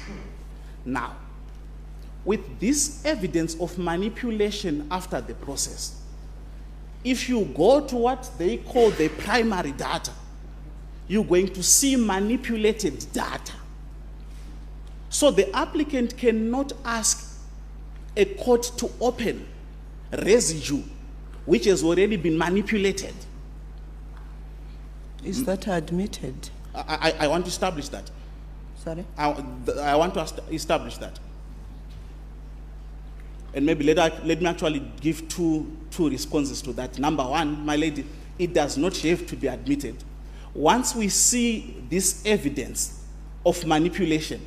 Now, with this evidence of manipulation after the process, if you go to what they call the primary data, you're going to see manipulated data. So the applicant cannot ask a court to open residue which has already been manipulated. Is that admitted? I want to establish that. Sorry? I want to establish that. And maybe let me actually give two responses to that. Number one, my lady, it does not have to be admitted. Once we see this evidence of manipulation,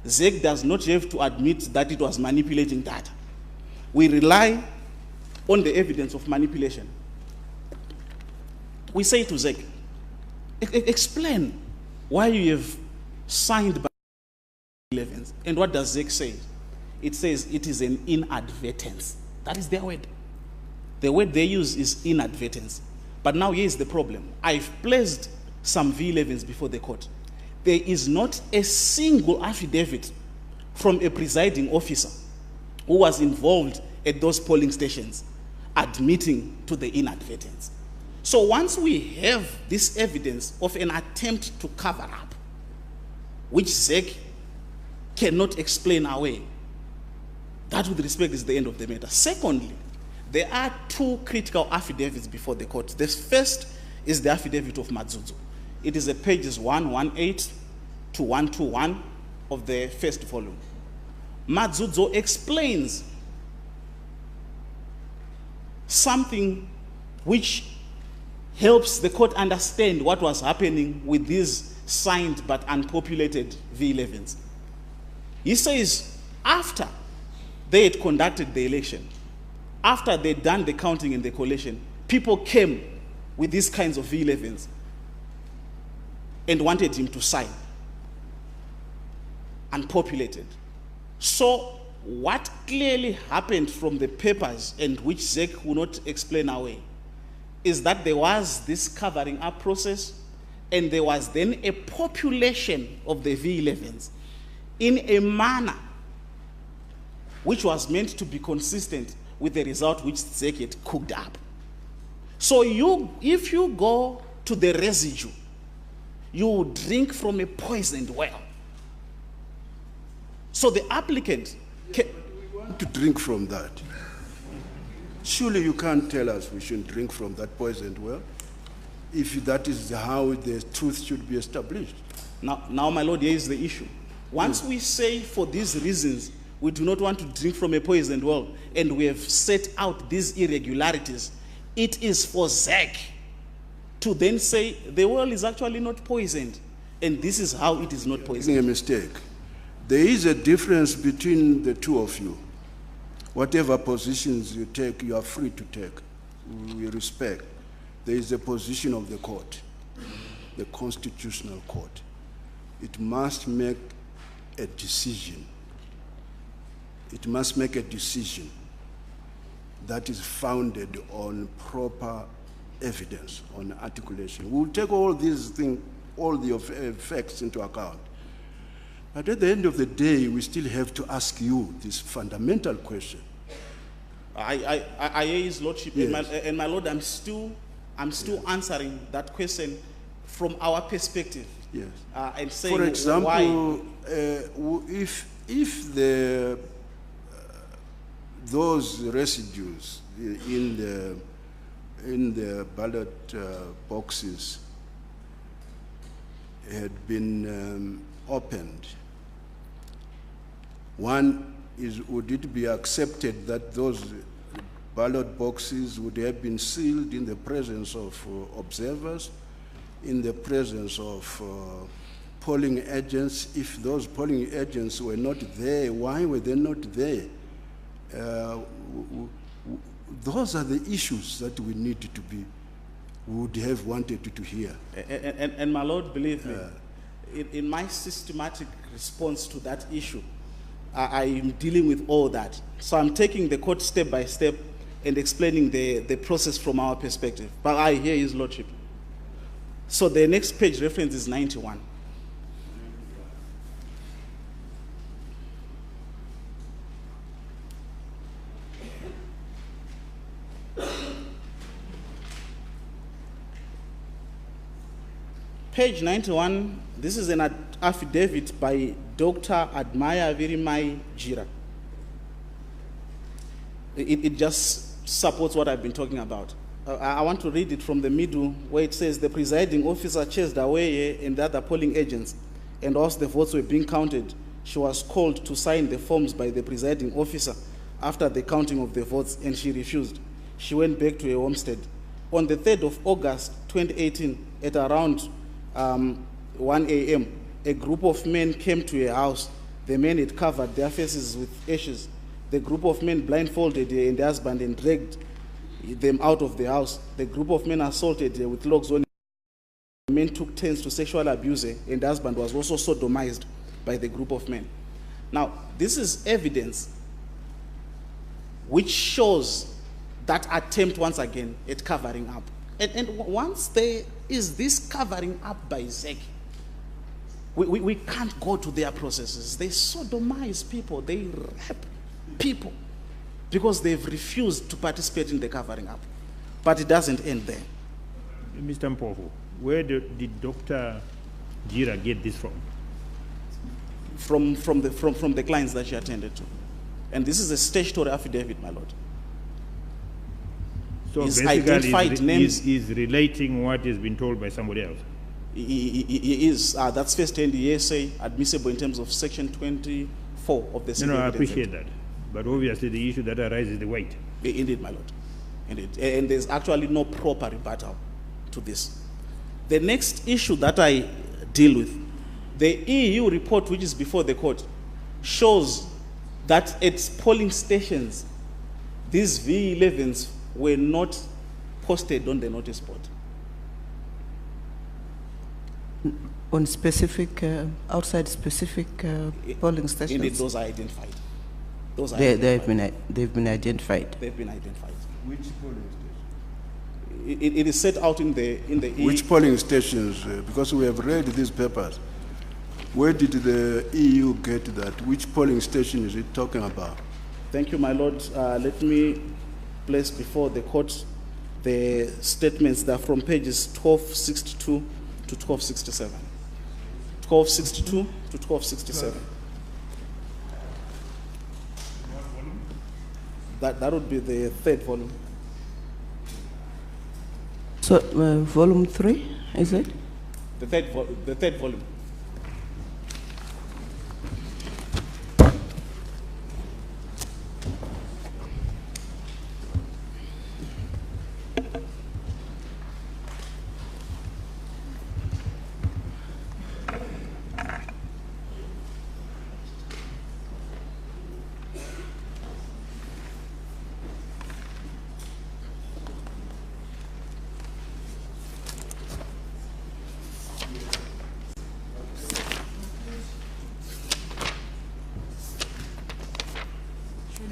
ZEC does not have to admit that it was manipulating data. We rely on the evidence of manipulation. We say to ZEC, explain why you have signed by 11th. And what does ZEC say? It says it is an inadvertence. That is their word. The word they use is inadvertence. But now here is the problem. I've placed some V11s before the court. There is not a single affidavit from a presiding officer who was involved at those polling stations admitting to the inadvertence. So once we have this evidence of an attempt to cover up, which ZEC cannot explain away, that with respect is the end of the matter. Secondly, there are two critical affidavits before the court. The first is the affidavit of Mazuzo. It is at pages 118 to 121 of the first volume. Mazuzo explains something which helps the court understand what was happening with these signed but unpopulated V11s. He says after they had conducted the election, after they'd done the counting and the collation, people came with these kinds of V11s and wanted him to sign, unpopulated. So what clearly happened from the papers, and which ZEC will not explain away, is that there was this covering up process, and there was then a population of the V11s in a manner which was meant to be consistent with the result which ZEC had cooked up. So if you go to the residue, you drink from a poisoned well. So the applicant can... We want to drink from that. Surely you can't tell us we shouldn't drink from that poisoned well, if that is how the truth should be established. Now, my lord, here is the issue. Once we say for these reasons we do not want to drink from a poisoned well, and we have set out these irregularities, it is for ZEC to then say the well is actually not poisoned, and this is how it is not poisoned. Making a mistake. There is a difference between the two of you. Whatever positions you take, you are free to take. We respect. There is a position of the court, the constitutional court. It must make a decision it must make a decision that is founded on proper evidence, on articulation. We'll take all these things, all the facts into account. But at the end of the day, we still have to ask you this fundamental question. I hear His Lordship, Yes. and my Lord, I'm still answering that question from our perspective. Yes. And saying For example, why. if the those residues in the ballot boxes had been opened, one is, would it be accepted that those ballot boxes would have been sealed in the presence of observers, in the presence of polling agents? If those polling agents were not there, why were they not there? Those are the issues that we need to be, would have wanted to hear. And my Lord, believe me, in my systematic response to that issue, I am dealing with all that. So I'm taking the court step by step and explaining the process from our perspective. But I hear His Lordship. So the next page reference is 91. Page 91, this is an affidavit by Dr. Admaya Virimai Jira. It just supports what I've been talking about. I want to read it from the middle where it says, the presiding officer chased away and the other polling agents, and whilst the votes were being counted, she was called to sign the forms by the presiding officer after the counting of the votes, and she refused. She went back to her homestead. On the 3rd of August 2018, at around 1 a.m., a group of men came to her house. The men had covered their faces with ashes. The group of men blindfolded her and the husband and dragged them out of the house. The group of men assaulted her with logs on her. The men took turns to sexual abuse her, and the husband was also sodomized by the group of men. Now, this is evidence which shows that attempt once again at covering up. And once there is this covering up by ZEC, we can't go to their processes. They sodomize people, they rape people because they've refused to participate in the covering up. But it doesn't end there. Mr. Mpofu, where did Dr. Jira get this from? From the clients that she attended to. And this is a statutory affidavit, my lord. So He's basically, identified names. He's relating what has been told by somebody else. He is. That's first-hand hearsay, admissible in terms of Section 24 of the Civil No, I Evidence appreciate Act. that. But obviously the issue that arises is the weight. Indeed, my lord. Indeed. And there's actually no proper rebuttal to this. The next issue that I deal with, the EU report, which is before the court, shows that at polling stations, these V11s were not posted on the notice board. On specific, outside specific polling stations? Indeed, those are identified. Those are They've been identified. They've been identified. Which polling stations? It is set out in the Which polling stations? Because we have read these papers. Where did the EU get that? Which polling station is it talking about? Thank you, my lord. Let me place before the court the statements that are from pages 1262 to 1267. 1262 to 1267. That would be the third volume. So, volume 3, is it? The third volume.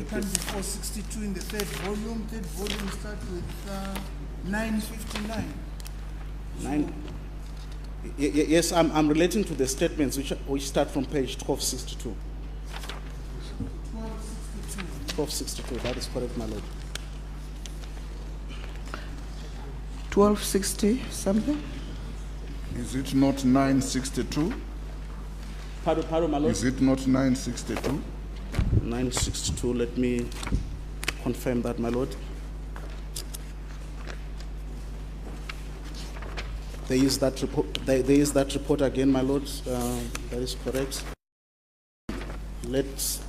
can be 462 in the third volume. Third volume starts with 959. Yes, I'm relating to the statements which start from page 1262. 1262, that is correct, my lord. 1260 something? Is it not 962? Pardon, my lord? Is it not 962? 962, let me confirm that, my lord. There is that report again, my lord. That is correct. Let's.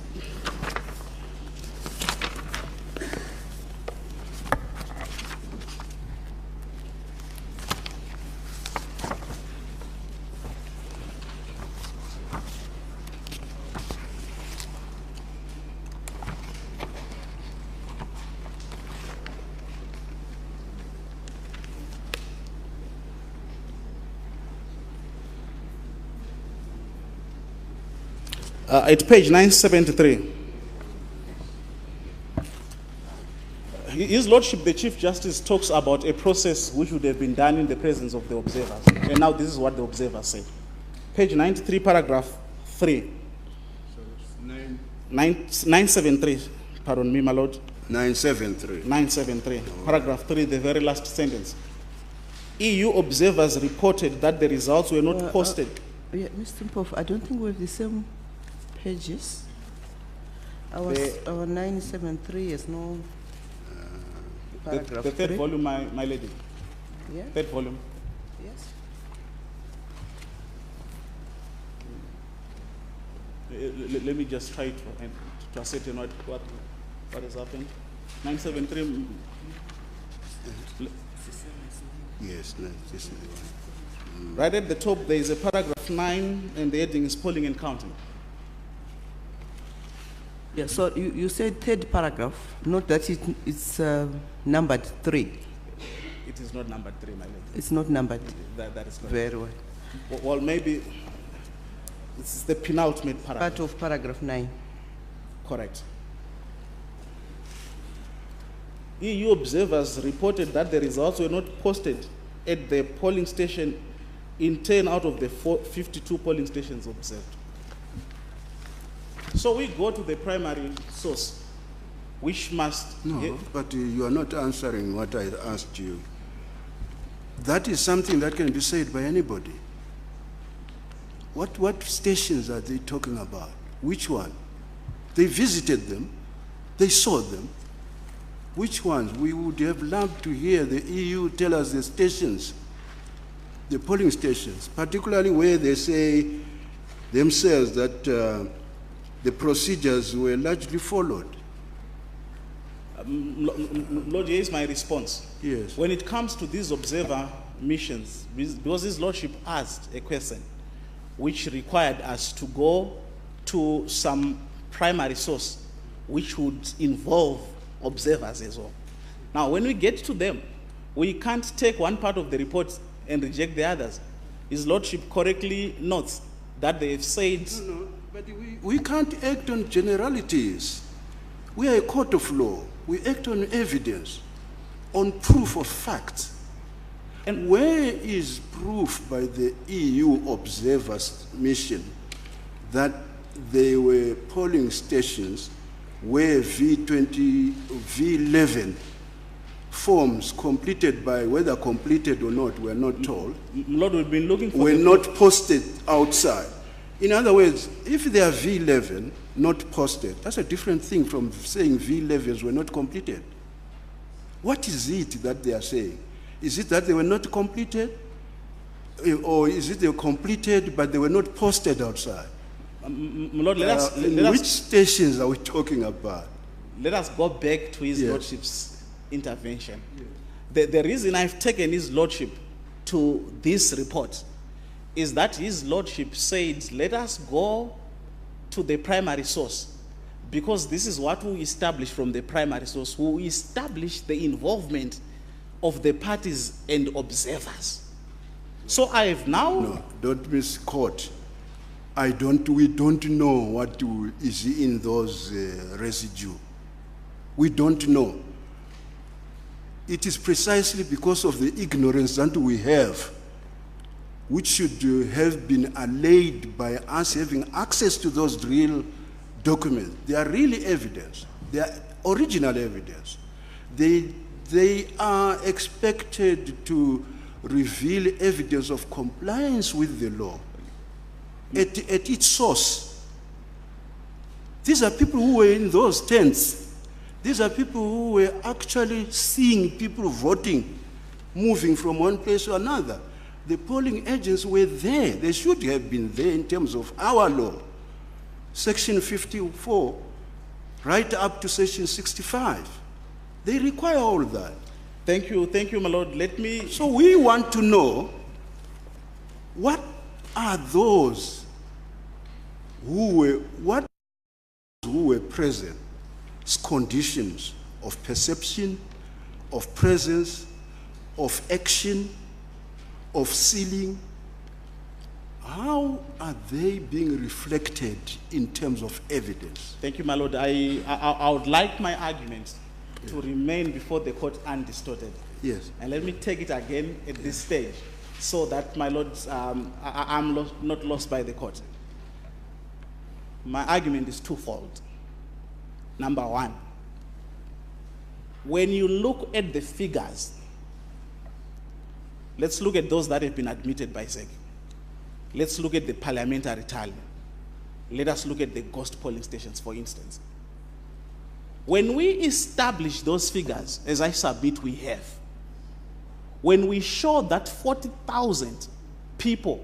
At page 973, His Lordship, the Chief Justice, talks about a process which would have been done in the presence of the observers. And now this is what the observers say. Page 93, paragraph 3. So it's 973, pardon me, my lord. 973. 973, paragraph 3, the very last sentence. EU observers reported that the results were not posted. Yeah, Mr. Mpofu, I don't think we have the same pages. Our 973 is no paragraph The third 3. volume, my lady. Yeah, Third volume. yes. Let me just try to ascertain what has happened. 973. Yes, no, this is the one. Right at the top, there is a paragraph 9, and the heading is polling and counting. Yeah, so you said third paragraph, not that it's numbered 3. It is not number 3, my lady. It's not numbered. That is correct. Very well. Well, maybe this is the penultimate paragraph. Part of paragraph 9. Correct. EU observers reported that the results were not posted at the polling station in 10 out of the 52 polling stations observed. So we go to the primary source, which must... No, but you are not answering what I asked you. That is something that can be said by anybody. What stations are they talking about? Which one? They visited them. They saw them. Which ones? We would have loved to hear the EU tell us the stations, the polling stations, particularly where they say themselves that the procedures were largely followed. Lord, here is my response. Yes. When it comes to these observer missions, because His Lordship asked a question which required us to go to some primary source which would involve observers as well. Now, when we get to them, we can't take one part of the report and reject the others. His Lordship correctly notes that they've said... No, but we can't act on generalities. We are a court of law. We act on evidence, on proof of facts. And where is proof by the EU observers mission that there were polling stations where V11 forms completed by, whether completed or not, we're not told, Lord, we've been looking for... were not posted outside. In other words, if they are V11 not posted, that's a different thing from saying V11s were not completed. What is it that they are saying? Is it that they were not completed? Or is it they were completed but they were not posted outside? Lord, which stations are we talking about? Let us go back to His Lordship's intervention. The reason I've taken His Lordship to this report is that His Lordship said, let us go to the primary source, because this is what we establish from the primary source. We establish the involvement of the parties and observers. So I have now... No, don't misquote. We don't know what is in those residue. we don't know. It is precisely because of the ignorance that we have, which should have been allayed by us having access to those real documents. They are really evidence. They are original evidence. They are expected to reveal evidence of compliance with the law at its source. These are people who were in those tents. These are people who were actually seeing people voting, moving from one place to another. The polling agents were there. They should have been there in terms of our law. Section 54, right up to Section 65. They require all that. Thank you, my lord. Let me... So we want to know, what are those who were present, conditions of perception, of presence, of action, of sealing? How are they being reflected in terms of evidence? Thank you, my lord. I would like my argument to remain before the court undistorted. Yes. And let me take it again at this stage, so that, my lord, I'm not lost by the court. My argument is twofold. Number one, when you look at the figures, let's look at those that have been admitted by ZEC. Let's look at the parliamentary tally. Let us look at the ghost polling stations, for instance. When we establish those figures, as I submit we have, when we show that 40,000 people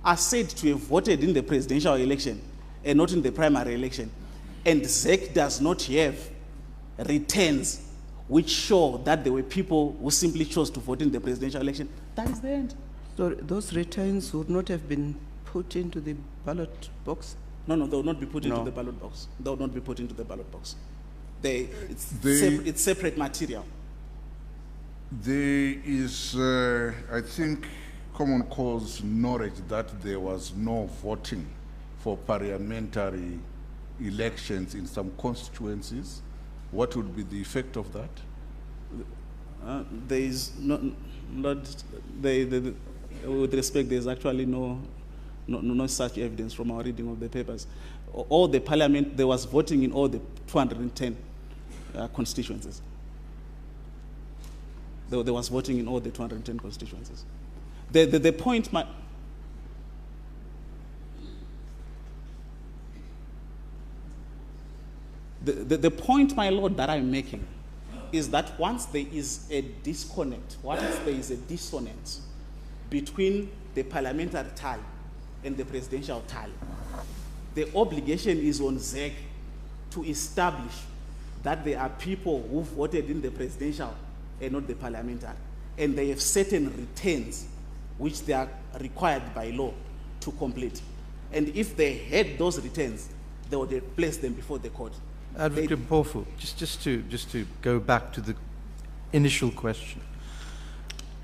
are said to have voted in the presidential election and not in the primary election, and ZEC does not have returns which show that there were people who simply chose to vote in the presidential election, that is the end. So those returns would not have been put into the ballot box? No, they will not be put into the ballot box. They will not be put into the ballot box. It's separate material. There is, I think, common cause knowledge that there was no voting for parliamentary elections in some constituencies. What would be the effect of that? There is with respect, there is actually no such evidence from our reading of the papers. All the parliament, there was voting in all the 210 constituencies. There was voting in all the 210 constituencies. The point, the point, my lord, that I'm making is that once there is a disconnect, once there is a dissonance between the parliamentary tally and the presidential tally, the obligation is on ZEC to establish that there are people who voted in the presidential and not the parliamentary, and they have certain returns which they are required by law to complete. And if they had those returns, they would have placed them before the court. Advocate Mpofu, just to go back to the initial question,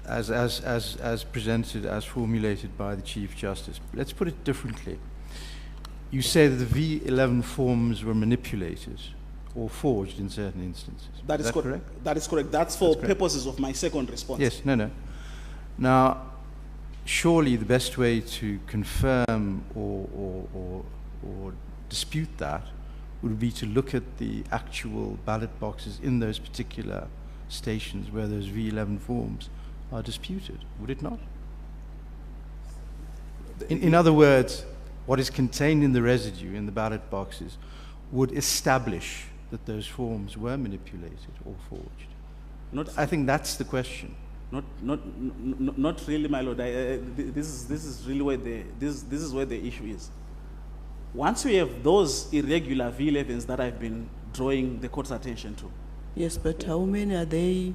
as presented, as formulated by the Chief Justice. Let's put it differently. You say that the V11 forms were manipulated or forged in certain instances. That is correct. That is correct. That's for purposes of my second response. Yes, no. Now, surely the best way to confirm or dispute that would be to look at the actual ballot boxes in those particular stations where those V11 forms are disputed, would it not? In other words, what is contained in the residue in the ballot boxes would establish that those forms were manipulated or forged. I think that's the question. Not really, my lord. This is really where this is where the issue is. Once we have those irregular V11s that I've been drawing the court's attention to. Yes, but how many are they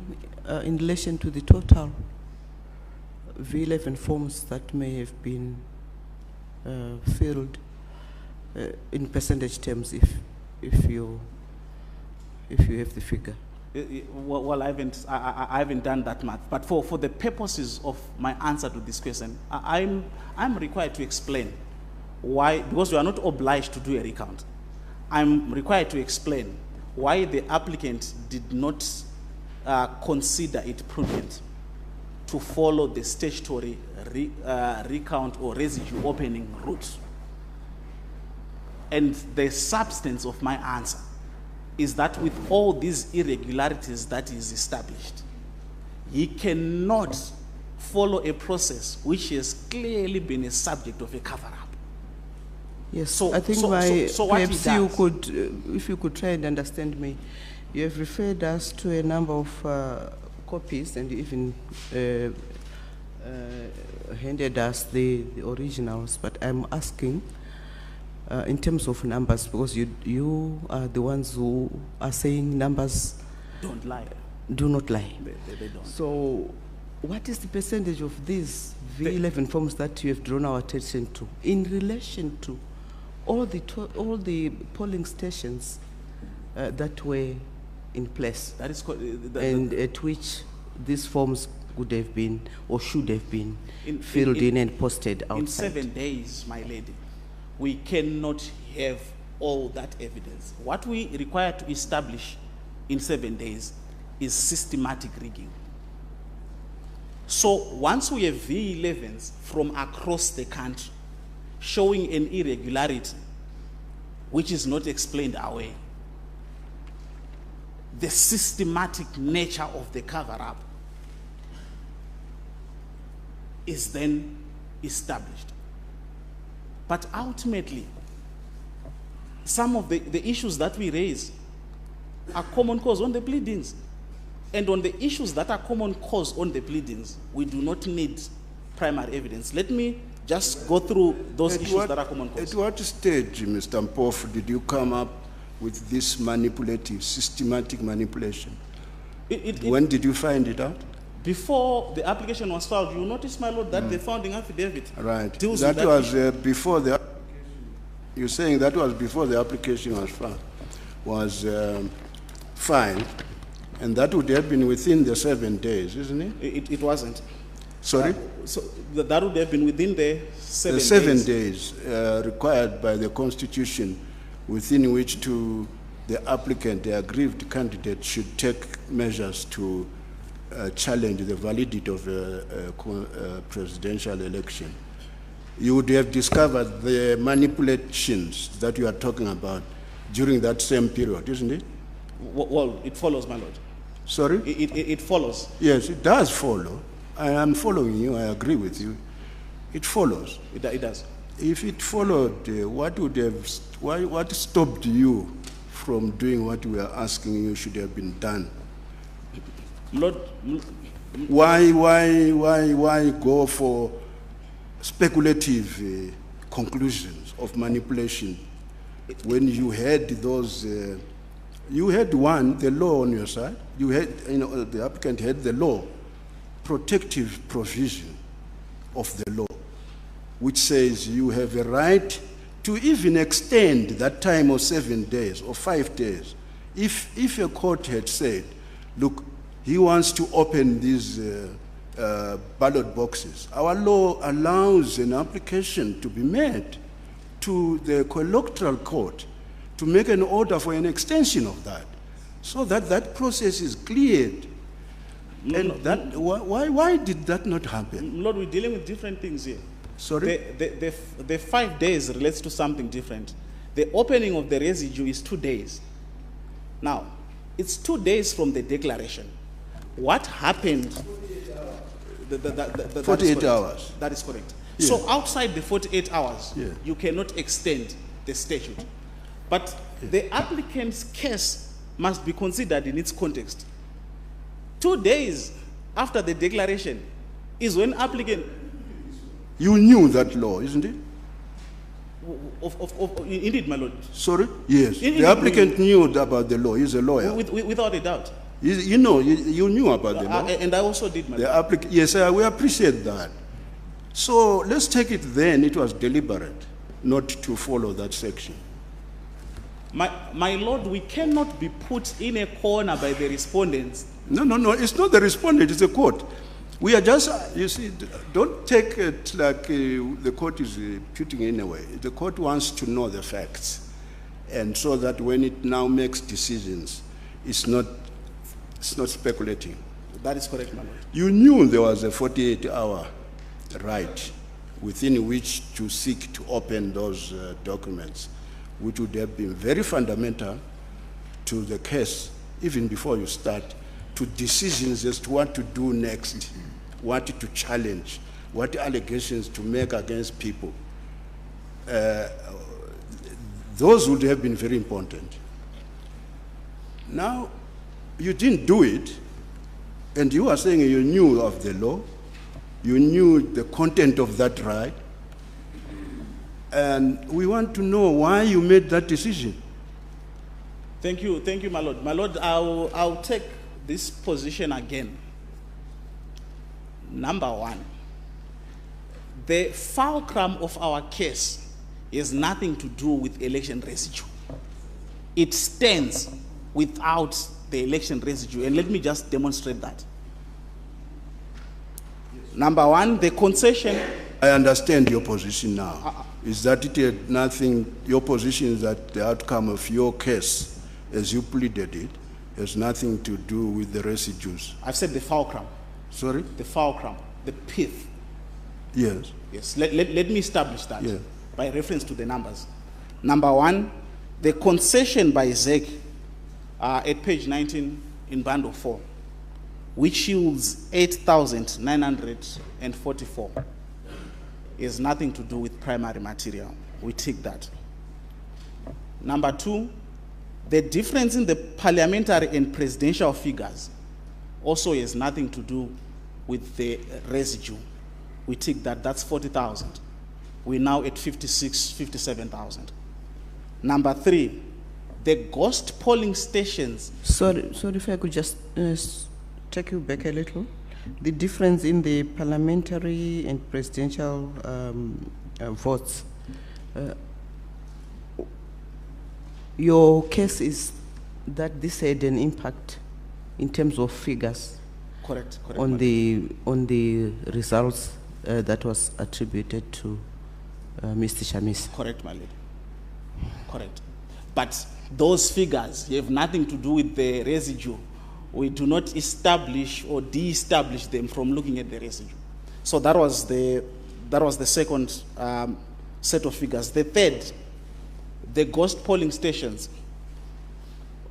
in relation to the total V11 forms that may have been filled in percentage terms, if you have the figure? Well, I haven't done that much, but for the purposes of my answer to this question, I'm required to explain why, because we are not obliged to do a recount. I'm required to explain why the applicant did not consider it prudent to follow the statutory recount or residue opening route. And the substance of my answer is that with all these irregularities that is established, he cannot follow a process which has clearly been a subject of a cover-up. Yes, So- I think so- my, so what he perhaps you does- could, if you could try and understand me, you have referred us to a number of copies and even handed us the originals, but I'm asking in terms of numbers, because you are the ones who are saying numbers Don't lie. do not lie. They don't. So what is the percentage of these V11 forms that you have drawn our attention to in relation to all the polling stations that were in place That is and at which these forms would have been or should have been In- filled in- in and posted outside? In 7 days, my lady, we cannot have all that evidence. What we require to establish in 7 days is systematic rigging. So once we have V11s from across the country showing an irregularity which is not explained away, the systematic nature of the cover-up is then established. But ultimately, some of the issues that we raise are common cause on the pleadings. And on the issues that are common cause on the pleadings, we do not need primary evidence. Let me just go through those issues that are common cause. At what stage, Mr. Mpofu, did you come up with this manipulative, systematic manipulation? When did you find it out? Before the application was filed, you notice, my lord, that the founding affidavit Right. deals That with was issue. before the. You're saying that was before the application was filed, and that would have been within the 7 days, isn't it? It wasn't. Sorry. So that would have been within the 7 The 7 days. days required by the Constitution, within which the applicant, the aggrieved candidate, should take measures to challenge the validity of a presidential election. You would have discovered the manipulations that you are talking about during that same period, isn't it? Well, it follows, my lord. Sorry? It follows. Yes, it does follow. I am following you, I agree with you. It follows. It does. If it followed, what stopped you from doing what we are asking you should have been done? Lord, Why go for speculative conclusions of manipulation when you had those? You had the law on your side. You had, the applicant had the law, protective provision of the law, which says you have a right to even extend that time of 7 days or 5 days. If a court had said, look, he wants to open these ballot boxes, our law allows an application to be made to the electoral court to make an order for an extension of that, so that that process is cleared. And that, why did that not happen? Lord, we're dealing with different things here. Sorry? The 5 days relates to something different. The opening of the residue is 2 days. Now, it's 2 days from the declaration. What happened? 48 hours. That is correct. Yeah. So outside the 48 hours, Yeah. you cannot extend the statute. But the applicant's case must be considered in its context. 2 days after the declaration is when applicant... You knew that law, isn't it? Indeed, my lord. Sorry? Yes. Indeed, The applicant knew about the law. He's a lawyer. Without a doubt. You know, you knew about the law. And I also did, my lord. Yes, we appreciate that. So let's take it then. It was deliberate not to follow that section. My lord, we cannot be put in a corner by the respondents. No. It's not the respondent. It's the court. We are just, you see, don't take it like the court is putting in a way. The court wants to know the facts. and so that when it now makes decisions, it's not speculating. That is correct, my lord. You knew there was a 48-hour right within which to seek to open those documents, which would have been very fundamental to the case, even before you start, to decisions as to what to do next, what to challenge, what allegations to make against people. Those would have been very important. Now, you didn't do it, and you are saying you knew of the law, you knew the content of that right, and we want to know why you made that decision. Thank you, my lord. My lord, I'll take this position again. Number one, the fulcrum of our case has nothing to do with election residue. It stands without the election residue, and let me just demonstrate that. Number one, the concession. I understand your position now. Is that it had nothing, your position is that the outcome of your case, as you pleaded it, has nothing to do with the residues? I've said the fulcrum. Sorry? The fulcrum, the pith. Yes. Yes, let me establish that Yeah. by reference to the numbers. Number one, the concession by ZEC at page 19 in bundle 4, which yields 8,944, has nothing to do with primary material. We take that. Number two, the difference in the parliamentary and presidential figures also has nothing to do with the residue. We take that, that's 40,000. We're now at 57,000. Number three, the ghost polling stations. Sorry, if I could just take you back a little. The difference in the parliamentary and presidential votes. Your case is that this had an impact in terms of figures. Correct. On the results that was attributed to Mr. Chamisa. Correct, my lady. Correct. But those figures have nothing to do with the residue. We do not establish or de-establish them from looking at the residue. So that was the second set of figures. The third, the ghost polling stations,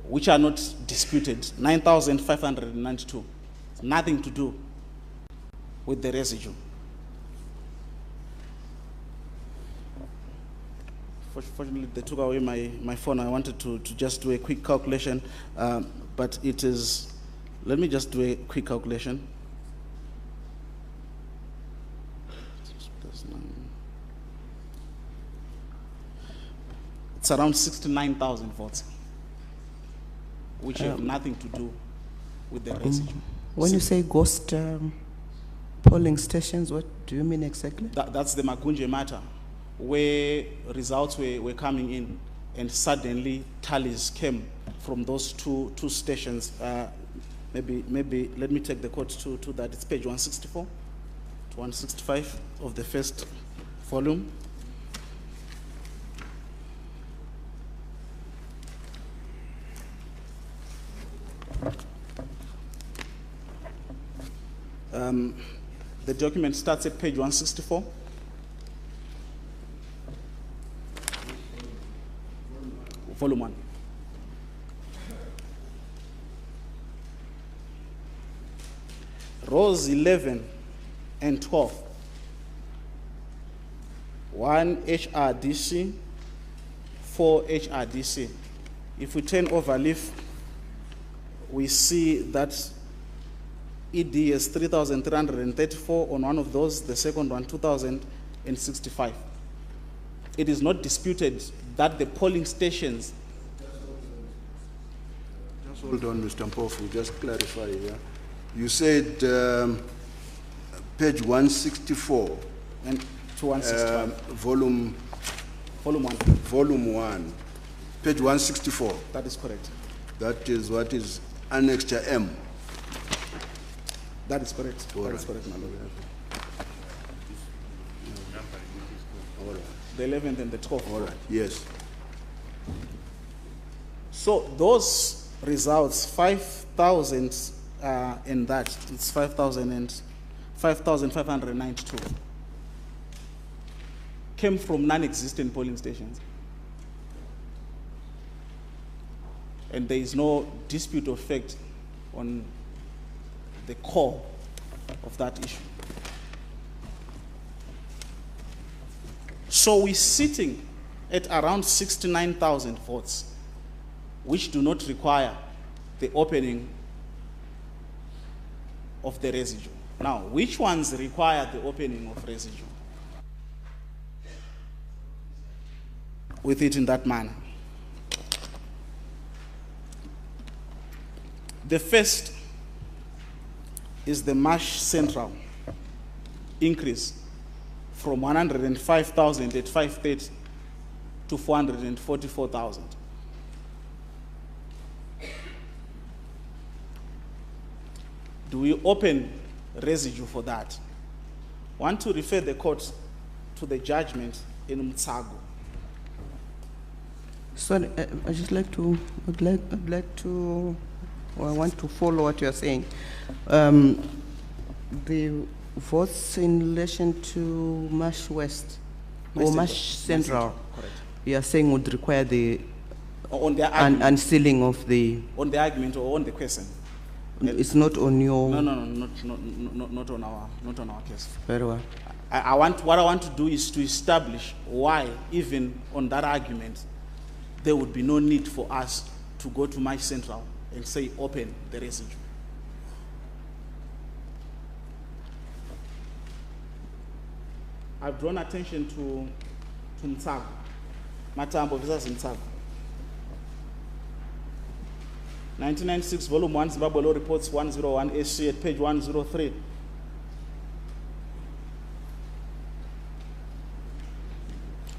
which are not disputed, 9,592. Nothing to do with the residue. Fortunately, they took away my phone. I wanted to just do a quick calculation, but it is, let me just do a quick calculation. It's around 69,000 votes, which have nothing to do with the residue. When you say ghost polling stations, what do you mean exactly? That's the Magunje matter, where results were coming in, and suddenly tallies came from those two stations. Maybe let me take the quote to that. It's page 164 to 165 of the first volume. The document starts at page 164. Volume 1. Rows 11 and 12. 1 HRDC, 4 HRDC. If we turn over leaf, we see that ED is 3,334 on one of those, the second one 2,065. It is not disputed that the polling stations. Just hold on, Mr. Mpofu, just clarify here. You said page 164. And to 165. Volume 1. Volume 1. Page 164. That is correct. That is what is Annexure M. That is correct. All That right. is correct, my lord. All right. The 11th and the 12th. All right. Yes. 11th So those results, 5,000 and that, it's 5,592, came from non-existent polling stations. And there is no dispute of fact on the core of that issue. So we're sitting at around 69,000 votes, which do not require the opening of the residue. Now, which ones require the opening of residue? With it in that manner. The first is the Marsh Central increase from 105,000 at 5:30 to 444,000. Do we open residue for that? I want to refer the court to the judgment in Mnagagwa. Sorry, I just like to, I want to follow what you are saying. The votes in relation to Marsh West or Marsh Central, correct. You are saying would require the on the argument, unsealing of the. on the argument or on the question. It's not on your. No, not on our case. Very well. What I want to do is to establish why, even on that argument, there would be no need for us to go to Marsh Central and say open the residue. I've drawn attention to Mnagagwa, Matambo versus Mnagagwa. 1996, volume 1, Zimbabwe Law Reports 101 SC at page 103.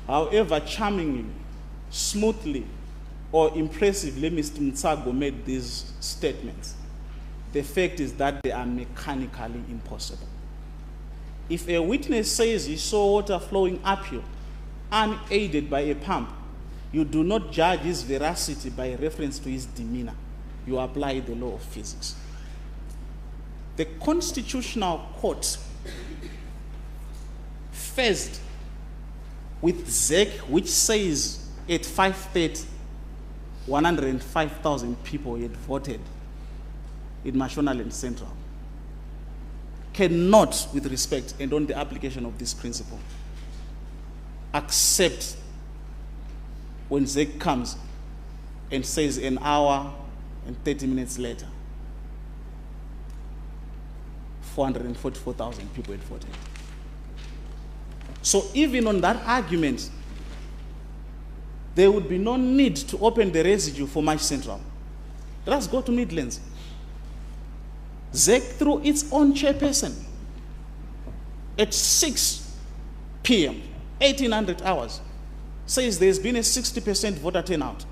However charmingly, smoothly, or impressively Mr. Mnagagwa made these statements, the fact is that they are mechanically impossible. If a witness says he saw water flowing uphill, unaided by a pump, you do not judge his veracity by reference to his demeanor. You apply the law of physics. The Constitutional Court faced with ZEC, which says at 5:30, 105,000 people had voted in Mashonaland Central, cannot, with respect and on the application of this principle, accept when ZEC comes and says an hour and 30 minutes later, 444,000 people had voted. So even on that argument, there would be no need to open the residue for Marsh Central. Let us go to Midlands. ZEC, through its own chairperson, at 6 p.m., 1800 hours, says there's been a 60% voter turnout.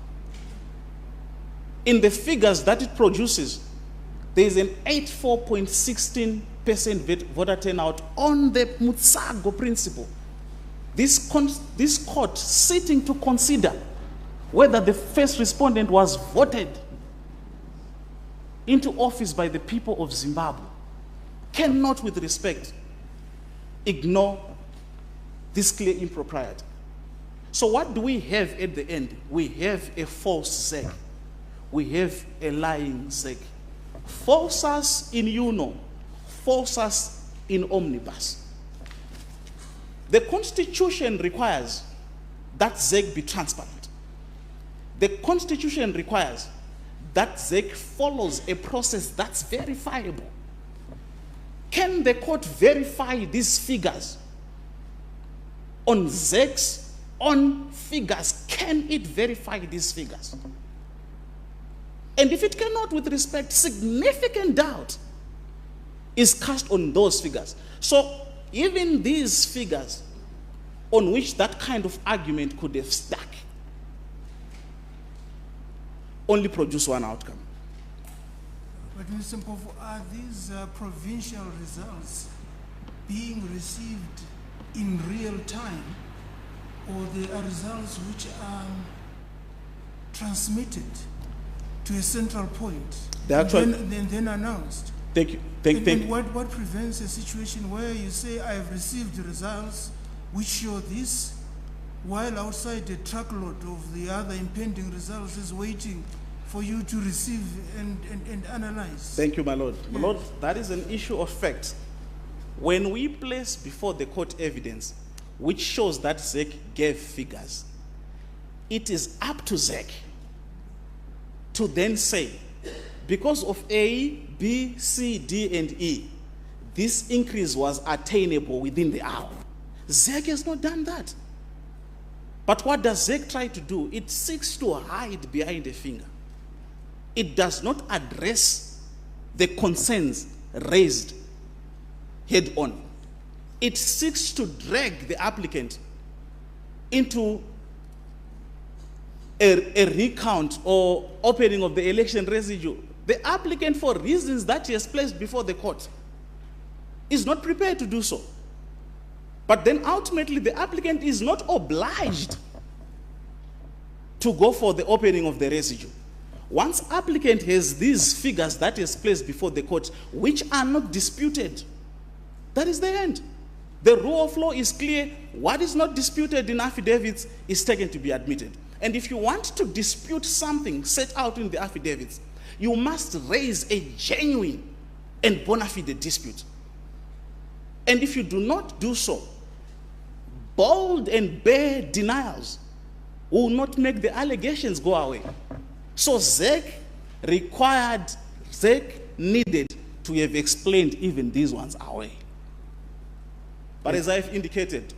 In the figures that it produces, there is an 84.16% voter turnout on the Mnagagwa principle. This court, sitting to consider whether the first respondent was voted into office by the people of Zimbabwe, cannot, with respect, ignore this clear impropriety. So what do we have at the end? We have a false ZEC. We have a lying ZEC. False us in UNO, false us in omnibus. The Constitution requires that ZEC be transparent. The Constitution requires that ZEC follows a process that's verifiable. Can the court verify these figures on ZECs, on figures? Can it verify these figures? And if it cannot, with respect, significant doubt is cast on those figures. So even these figures on which that kind of argument could have stuck only produce one outcome. But Mr. Mpofu, are these provincial results being received in real time, or they are results which are transmitted to a central point The actual- and then announced. Thank you. And what prevents a situation where you say, I have received results which show this, while outside the truckload of the other impending results is waiting for you to receive and analyze? Thank you, my Lord. My Lord, that is an issue of fact. When we place before the court evidence which shows that ZEC gave figures, it is up to ZEC to then say, because of A, B, C, D, and E, this increase was attainable within the hour. ZEC has not done that. But what does ZEC try to do? It seeks to hide behind a finger. It does not address the concerns raised head on. It seeks to drag the applicant into a recount or opening of the election residue. The applicant, for reasons that he has placed before the court, is not prepared to do so. But then ultimately the applicant is not obliged to go for the opening of the residue. Once applicant has these figures that is placed before the court, which are not disputed, that is the end. The rule of law is clear. What is not disputed in affidavits is taken to be admitted. And if you want to dispute something set out in the affidavits, you must raise a genuine and bona fide dispute. And if you do not do so, bold and bare denials will not make the allegations go away. So ZEC needed to have explained even these ones away. But as I've indicated,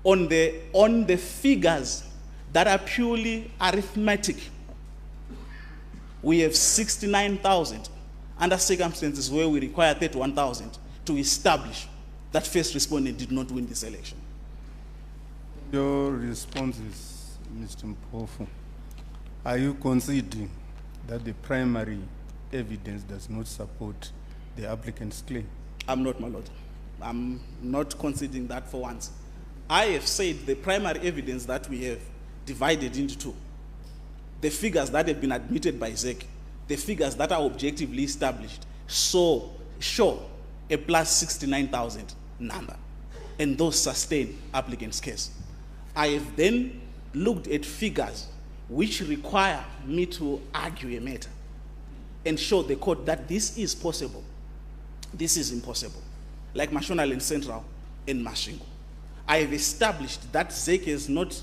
on the figures that are purely arithmetic, we have 69,000 under circumstances where we require 31,000 to establish that first respondent did not win this election. Your response is, Mr. Mpofu, are you conceding that the primary evidence does not support the applicant's claim? I'm not, my Lord. I'm not conceding that for once. I have said the primary evidence that we have divided into two. The figures that have been admitted by ZEC, the figures that are objectively established, show a plus 69,000 number, and those sustain applicant's case. I have then looked at figures which require me to argue a matter and show the court that this is possible, this is impossible, like Mashonal and Central and Mashingo. I have established that ZEC has not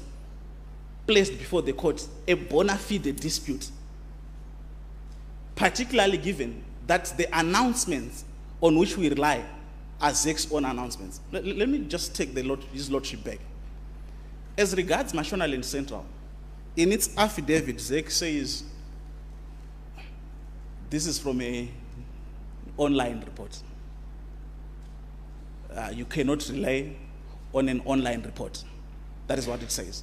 placed before the court a bona fide dispute, particularly given that the announcements on which we rely are ZEC's own announcements. Let me just take his lordship back. As regards Mashonal and Central, in its affidavit, ZEC says, this is from an online report. You cannot rely on an online report. That is what it says.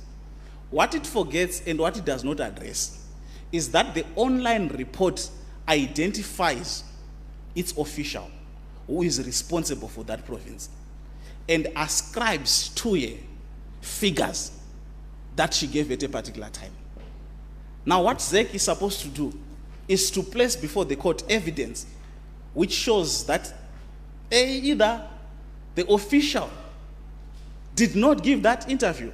What it forgets and what it does not address is that the online report identifies its official who is responsible for that province and ascribes to her figures that she gave at a particular time. Now what ZEC is supposed to do is to place before the court evidence which shows that either the official did not give that interview,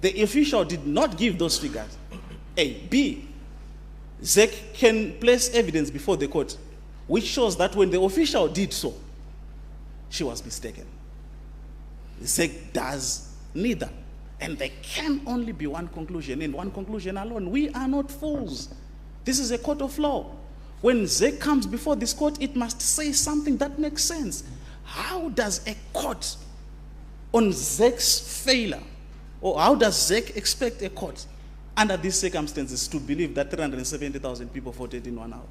the official did not give those figures. B, ZEC can place evidence before the court which shows that when the official did so, she was mistaken. ZEC does neither. And there can only be one conclusion, and one conclusion alone. We are not fools. This is a court of law. When ZEC comes before this court, it must say something that makes sense. How does a court on ZEC's failure, or how does ZEC expect a court under these circumstances to believe that 370,000 people voted in 1 hour?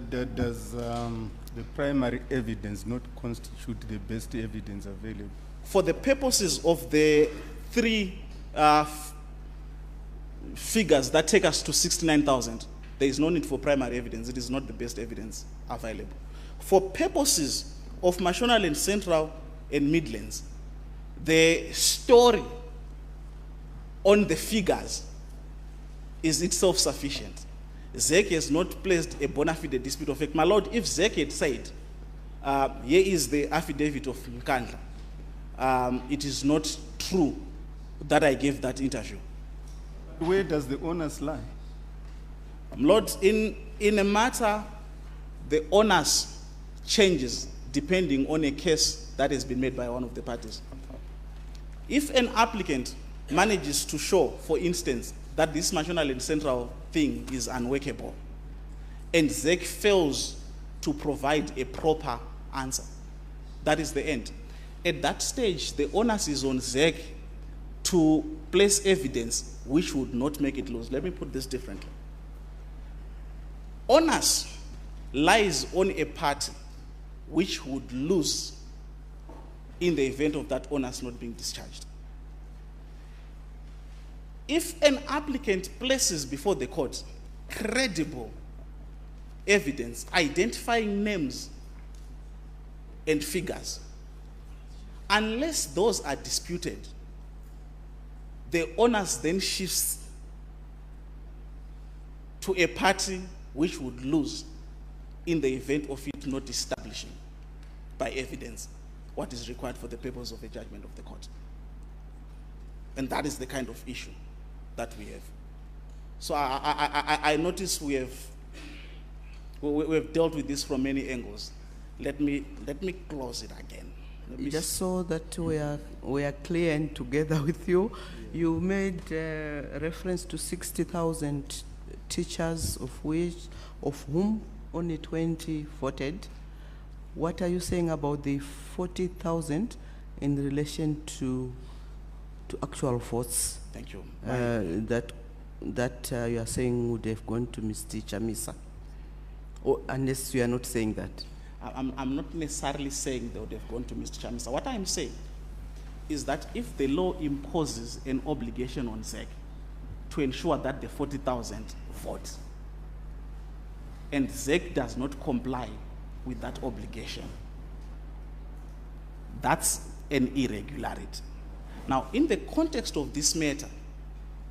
Does the primary evidence not constitute the best evidence available? For the purposes of the three figures that take us to 69,000, there is no need for primary evidence. It is not the best evidence available. For purposes of Mashonal and Central and Midlands, the story on the figures is itself sufficient. ZEC has not placed a bona fide dispute of fact. My Lord, if ZEC had said, here is the affidavit of Nkandla, it is not true that I gave that interview. Where does the onus lie? Lord, in a matter, the onus changes depending on a case that has been made by one of the parties. If an applicant manages to show, for instance, that this national and central thing is unworkable, and ZEC fails to provide a proper answer, that is the end. At that stage, the onus is on ZEC to place evidence which would not make it lose. Let me put this differently. Onus lies on a party which would lose in the event of that onus not being discharged. If an applicant places before the court credible evidence identifying names and figures, unless those are disputed, the onus then shifts to a party which would lose in the event of it not establishing by evidence what is required for the purpose of a judgment of the court. And that is the kind of issue that we have. So I notice we have dealt with this from many angles. Let me close it again. Just so that we are clear and together with you, you made reference to 60,000 teachers, of whom only 20 voted. What are you saying about the 40,000 in relation to actual votes? Thank you. That you are saying would have gone to Mr. Chamisa, or unless you are not saying that. I'm not necessarily saying they would have gone to Mr. Chamisa. What I'm saying is that if the law imposes an obligation on ZEC to ensure that the 40,000 vote, and ZEC does not comply with that obligation, that's an irregularity. Now, in the context of this matter,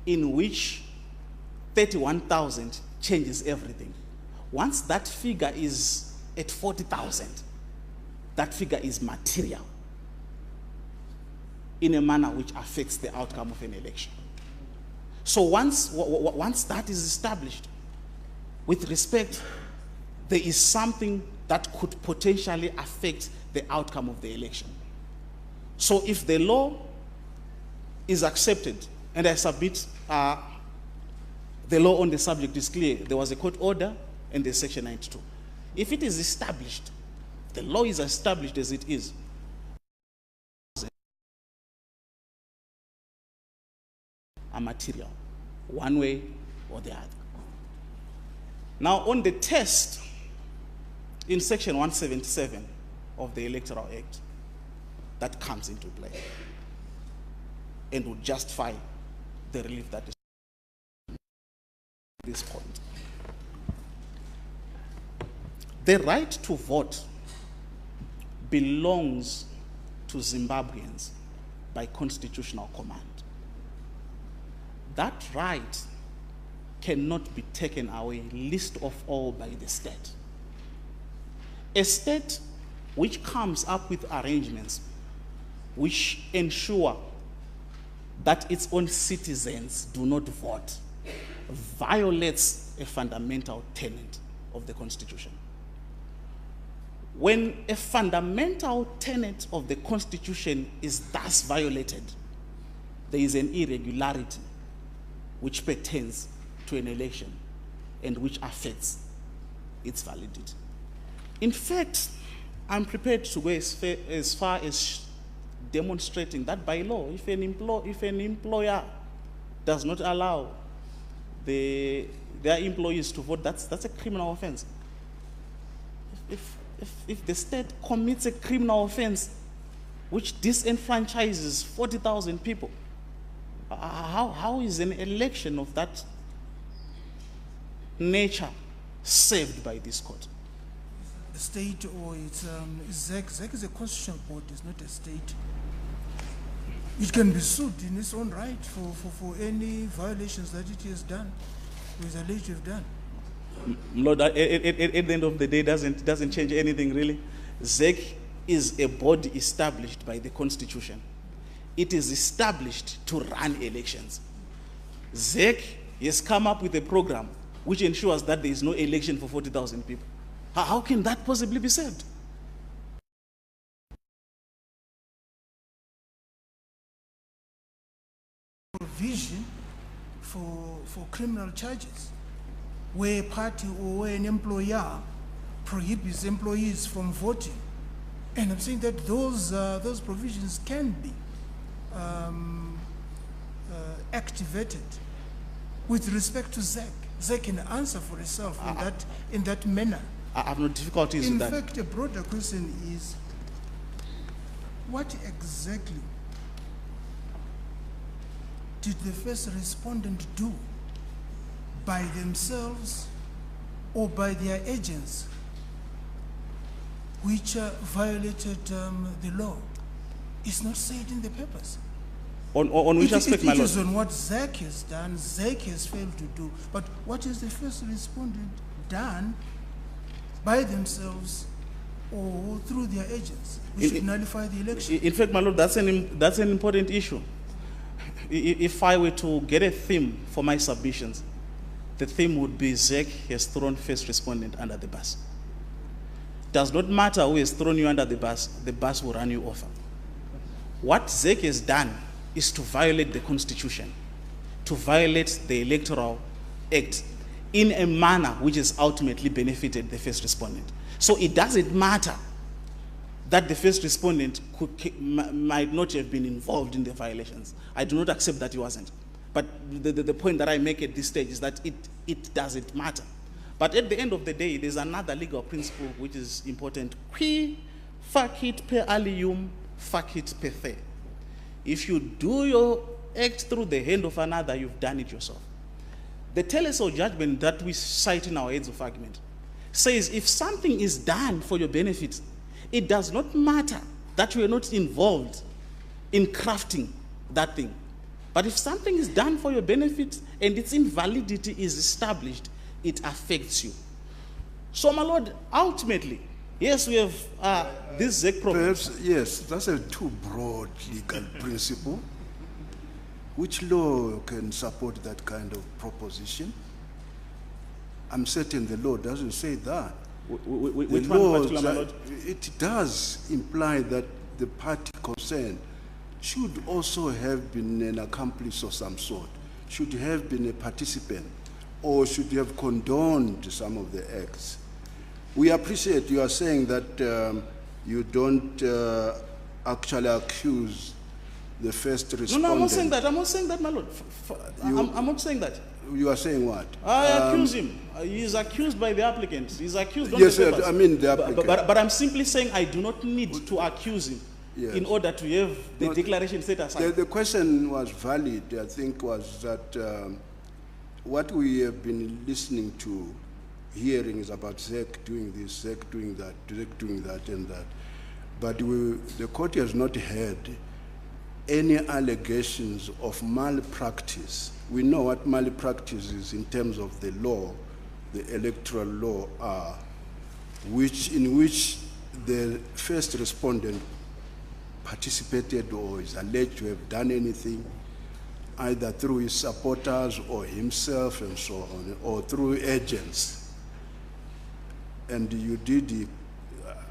in which 31,000 changes everything, once that figure is at 40,000, that figure is material in a manner which affects the outcome of an election. So once that is established, with respect, there is something that could potentially affect the outcome of the election. So if the law is accepted, and I submit the law on the subject is clear, there was a court order and there's section 92. If it is established, the law is established as it is, a material, one way or the other. Now, on the test in section 177 of the Electoral Act, that comes into play and would justify the relief that is at this point. The right to vote belongs to Zimbabweans by constitutional command. That right cannot be taken away, least of all by the state. A state which comes up with arrangements which ensure that its own citizens do not vote violates a fundamental tenet of the Constitution. When a fundamental tenet of the Constitution is thus violated, there is an irregularity which pertains to an election and which affects its validity. In fact, I'm prepared to go as far as demonstrating that by law, if an employer does not allow their employees to vote, that's a criminal offense. If the state commits a criminal offense which disenfranchises 40,000 people, how is an election of that nature saved by this court? A state, or it's ZEC. ZEC is a constitutional board, it's not a state. It can be sued in its own right for any violations that it has done. who is alleged to have done. Lord, at the end of the day, doesn't change anything really. ZEC is a body established by the Constitution. It is established to run elections. ZEC has come up with a program which ensures that there is no election for 40,000 people. How can that possibly be saved? Provision for criminal charges, where a party or where an employer prohibits employees from voting. And I'm saying that those provisions can be activated with respect to ZEC. ZEC can answer for itself in that manner. I have no difficulties with that. In fact, a broader question is, what exactly did the first respondent do by themselves or by their agents which violated the law? It's not said in the papers. On which aspect, my It lord? is on what ZEC has done, ZEC has failed to do. But what has the first respondent done by themselves or through their agents, which should nullify the election? In fact, my lord, that's an important issue. If I were to get a theme for my submissions, the theme would be ZEC has thrown first respondent under the bus. Does not matter who has thrown you under the bus will run you over. What ZEC has done is to violate the Constitution, to violate the Electoral Act in a manner which has ultimately benefited the first respondent. So it doesn't matter that the first respondent might not have been involved in the violations. I do not accept that he wasn't. But the point that I make at this stage is that it doesn't matter. But at the end of the day, there's another legal principle which is important. Qui facit per alium, facit per se. If you do your act through the hand of another, you've done it yourself. The telesal judgment that we cite in our heads of argument says if something is done for your benefit, it does not matter that you are not involved in crafting that thing. But if something is done for your benefit and its invalidity is established, it affects you. So, my lord, ultimately, yes, we have this ZEC problem. Perhaps, yes, that's a too broad legal principle. Which law can support that kind of proposition? I'm certain the law doesn't say that. Which one in particular, my lord? It does imply that the party concerned should also have been an accomplice of some sort, should have been a participant, or should have condoned some of the acts. We appreciate you are saying that you don't actually accuse the first respondent. No, I'm not saying that. I'm not saying that, my lord. I'm not saying that. You are saying what? I accuse him. He is accused by the applicant. He's accused on yes, the papers. I mean the applicant. But I'm simply saying I do not need to accuse him in order to have the declaration set aside. The question was valid, I think, was that what we have been listening to, hearing is about ZEC doing this, ZEC doing that, ZEC doing that and that. But the court has not heard any allegations of malpractice. We know what malpractice is in terms of the law, the electoral law, in which the first respondent participated or is alleged to have done anything, either through his supporters or himself and so on, or through agents. And you did,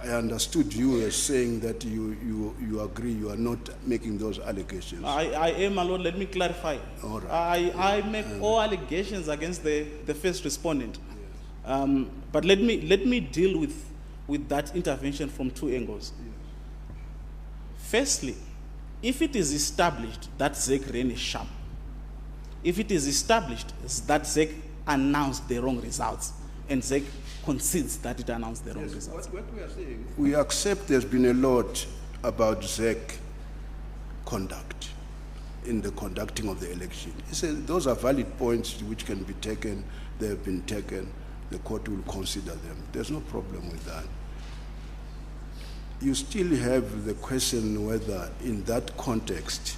I understood you as saying that you agree you are not making those allegations. I am, my lord, let me clarify. All right. I make all allegations against the first respondent. Yes. But let me deal with that intervention from two angles. Yes. Firstly, if it is established that ZEC ran a sham, if it is established that ZEC announced the wrong results, and ZEC concedes that it announced the wrong results. What we are saying, we accept there's been a lot about ZEC conduct in the conducting of the election. Those are valid points which can be taken, they have been taken, the court will consider them. There's no problem with that. You still have the question whether in that context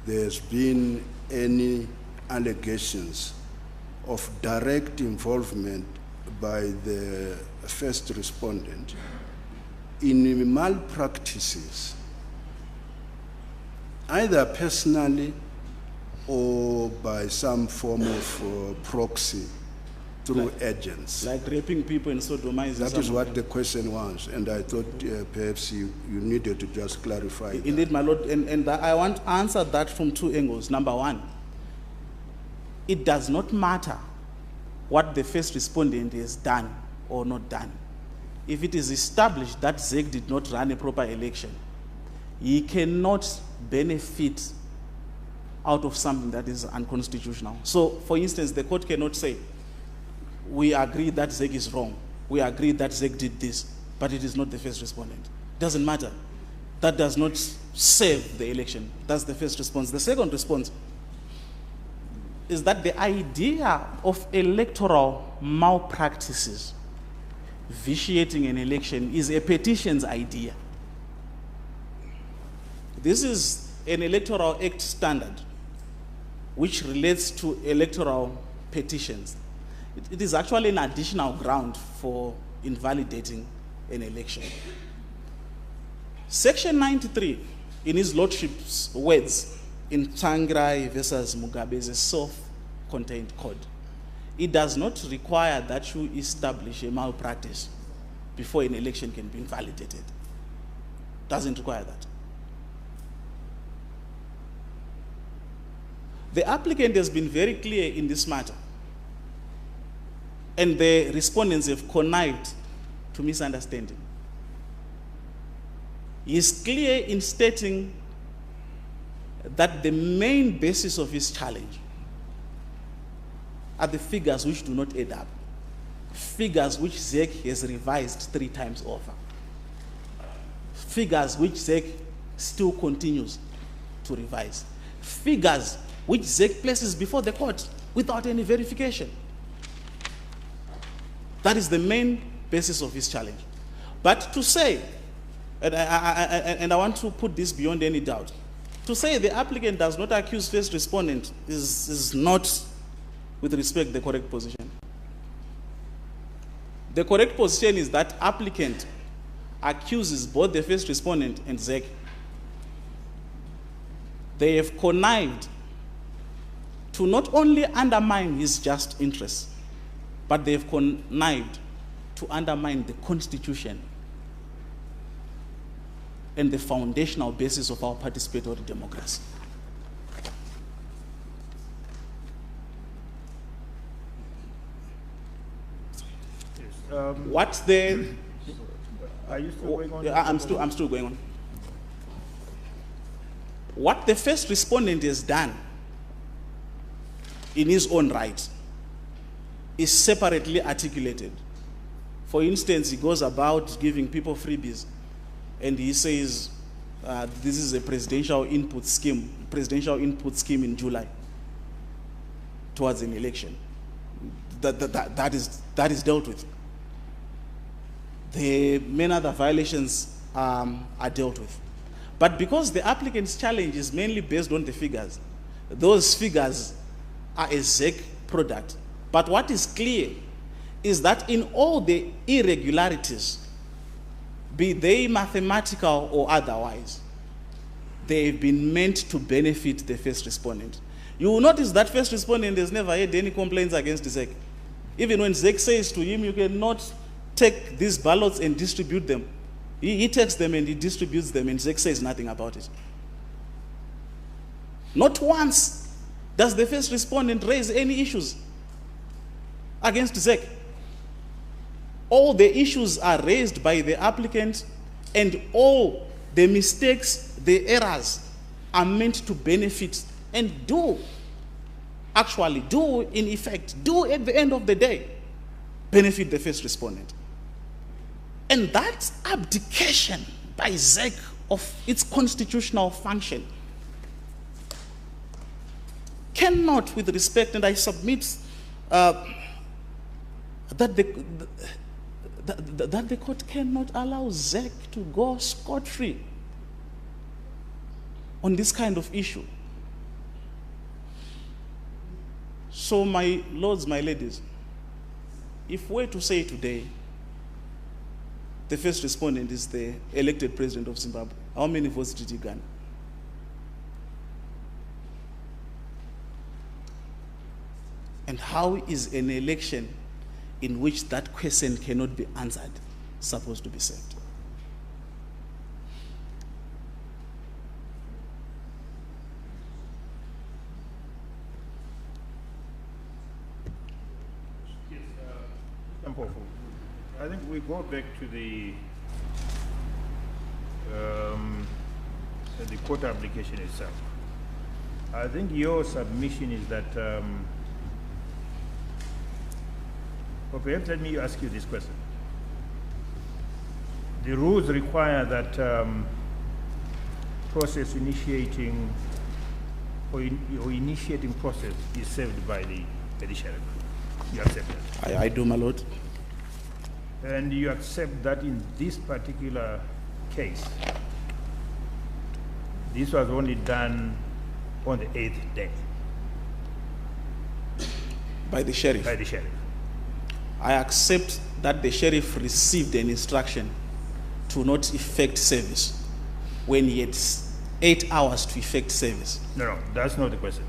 there's been any allegations of direct involvement by the first respondent in malpractices, either personally or by some form of proxy through agents. Like raping people and sodomizing. That is what the question was, and I thought perhaps you needed to just clarify that. Indeed, my lord, and I want to answer that from two angles. Number one, it does not matter what the first respondent has done or not done. If it is established that ZEC did not run a proper election, he cannot benefit out of something that is unconstitutional. So, for instance, the court cannot say, we agree that ZEC is wrong, we agree that ZEC did this, but it is not the first respondent. Doesn't matter. That does not save the election. That's the first response. The second response is that the idea of electoral malpractices vitiating an election is a petition's idea. This is an Electoral Act standard which relates to electoral petitions. It is actually an additional ground for invalidating an election. Section 93, in his lordship's words, in Tsvangirai versus Mugabe, is a self-contained code. It does not require that you establish a malpractice before an election can be invalidated. Doesn't require that. The applicant has been very clear in this matter, and the respondents have connived to misunderstanding. He is clear in stating that the main basis of his challenge are the figures which do not add up, figures which ZEC has revised 3 times over, figures which ZEC still continues to revise, figures which ZEC places before the court without any verification. That is the main basis of his challenge. But to say, and I want to put this beyond any doubt, to say the applicant does not accuse first respondent is not, with respect, the correct position. The correct position is that applicant accuses both the first respondent and ZEC. They have connived to not only undermine his just interests, but they have connived to undermine the Constitution and the foundational basis of our participatory democracy. What's the... Are you still going on? I'm still going on. What the first respondent has done in his own right is separately articulated. For instance, he goes about giving people freebies, and he says this is a presidential input scheme in July towards an election. That is dealt with. The many other violations are dealt with. But because the applicant's challenge is mainly based on the figures, those figures are a ZEC product. But what is clear is that in all the irregularities, be they mathematical or otherwise, they have been meant to benefit the first respondent. You will notice that first respondent has never had any complaints against ZEC. Even when ZEC says to him, you cannot take these ballots and distribute them, he takes them and he distributes them, and ZEC says nothing about it. Not once does the first respondent raise any issues against ZEC. All the issues are raised by the applicant, and all the mistakes, the errors are meant to benefit and in effect, at the end of the day, benefit the first respondent. And that abdication by ZEC of its constitutional function cannot, with respect, and I submit that the court cannot allow ZEC to go scot-free on this kind of issue. So, my lords, my ladies, if we're to say today, the first respondent is the elected president of Zimbabwe, how many votes did he garner? And how is an election in which that question cannot be answered supposed to be saved? Yes, Mr. Mpofu, I think we go back to the court application itself. I think your submission is that, or perhaps let me ask you this question. The rules require that process initiating or initiating process is served by the sheriff. You accept that? I do, my lord. And you accept that in this particular case, this was only done on the 8th day? By the sheriff? By the sheriff. I accept that the sheriff received an instruction to not effect service when he had 8 hours to effect service. No, that's not the question.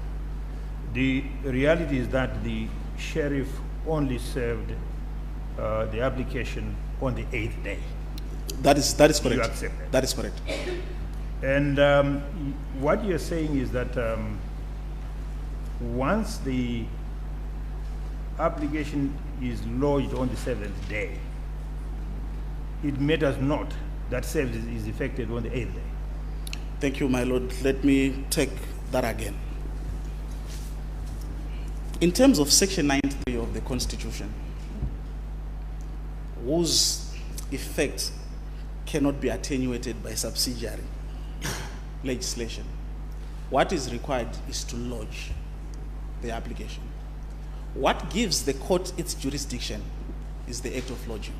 The reality is that the sheriff only served the application on the 8th day. That is correct. You accept that? That is correct. And what you're saying is that once the application is lodged on the 7th day, it matters not that service is effected on the 8th day. Thank you, my lord. Let me take that again. In terms of Section 93 of the Constitution, whose effect cannot be attenuated by subsidiary legislation, what is required is to lodge the application. What gives the court its jurisdiction is the act of lodging.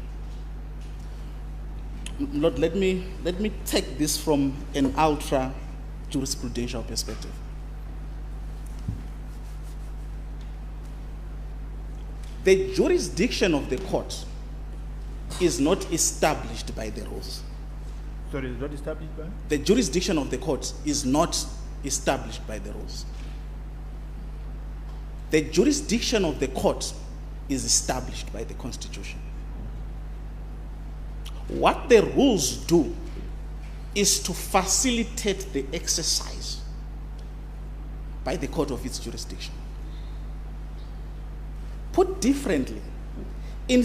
Lord, let me take this from an ultra jurisprudential perspective. The jurisdiction of the court is not established by the rules. Sorry, is not established by? The jurisdiction of the court is not established by the rules. The jurisdiction of the court is established by the Constitution. What the rules do is to facilitate the exercise by the court of its jurisdiction. Put differently, in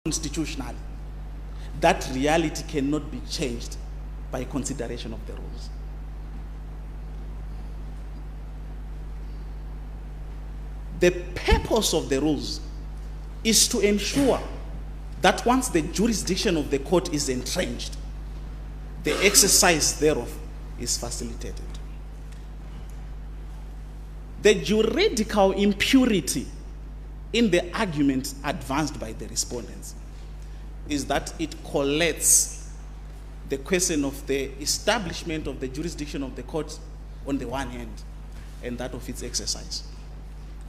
constitutionally, that reality cannot be changed by consideration of the rules. The purpose of the rules is to ensure that once the jurisdiction of the court is entrenched, the exercise thereof is facilitated. The juridical impurity in the argument advanced by the respondents is that it collects the question of the establishment of the jurisdiction of the court on the one hand and that of its exercise.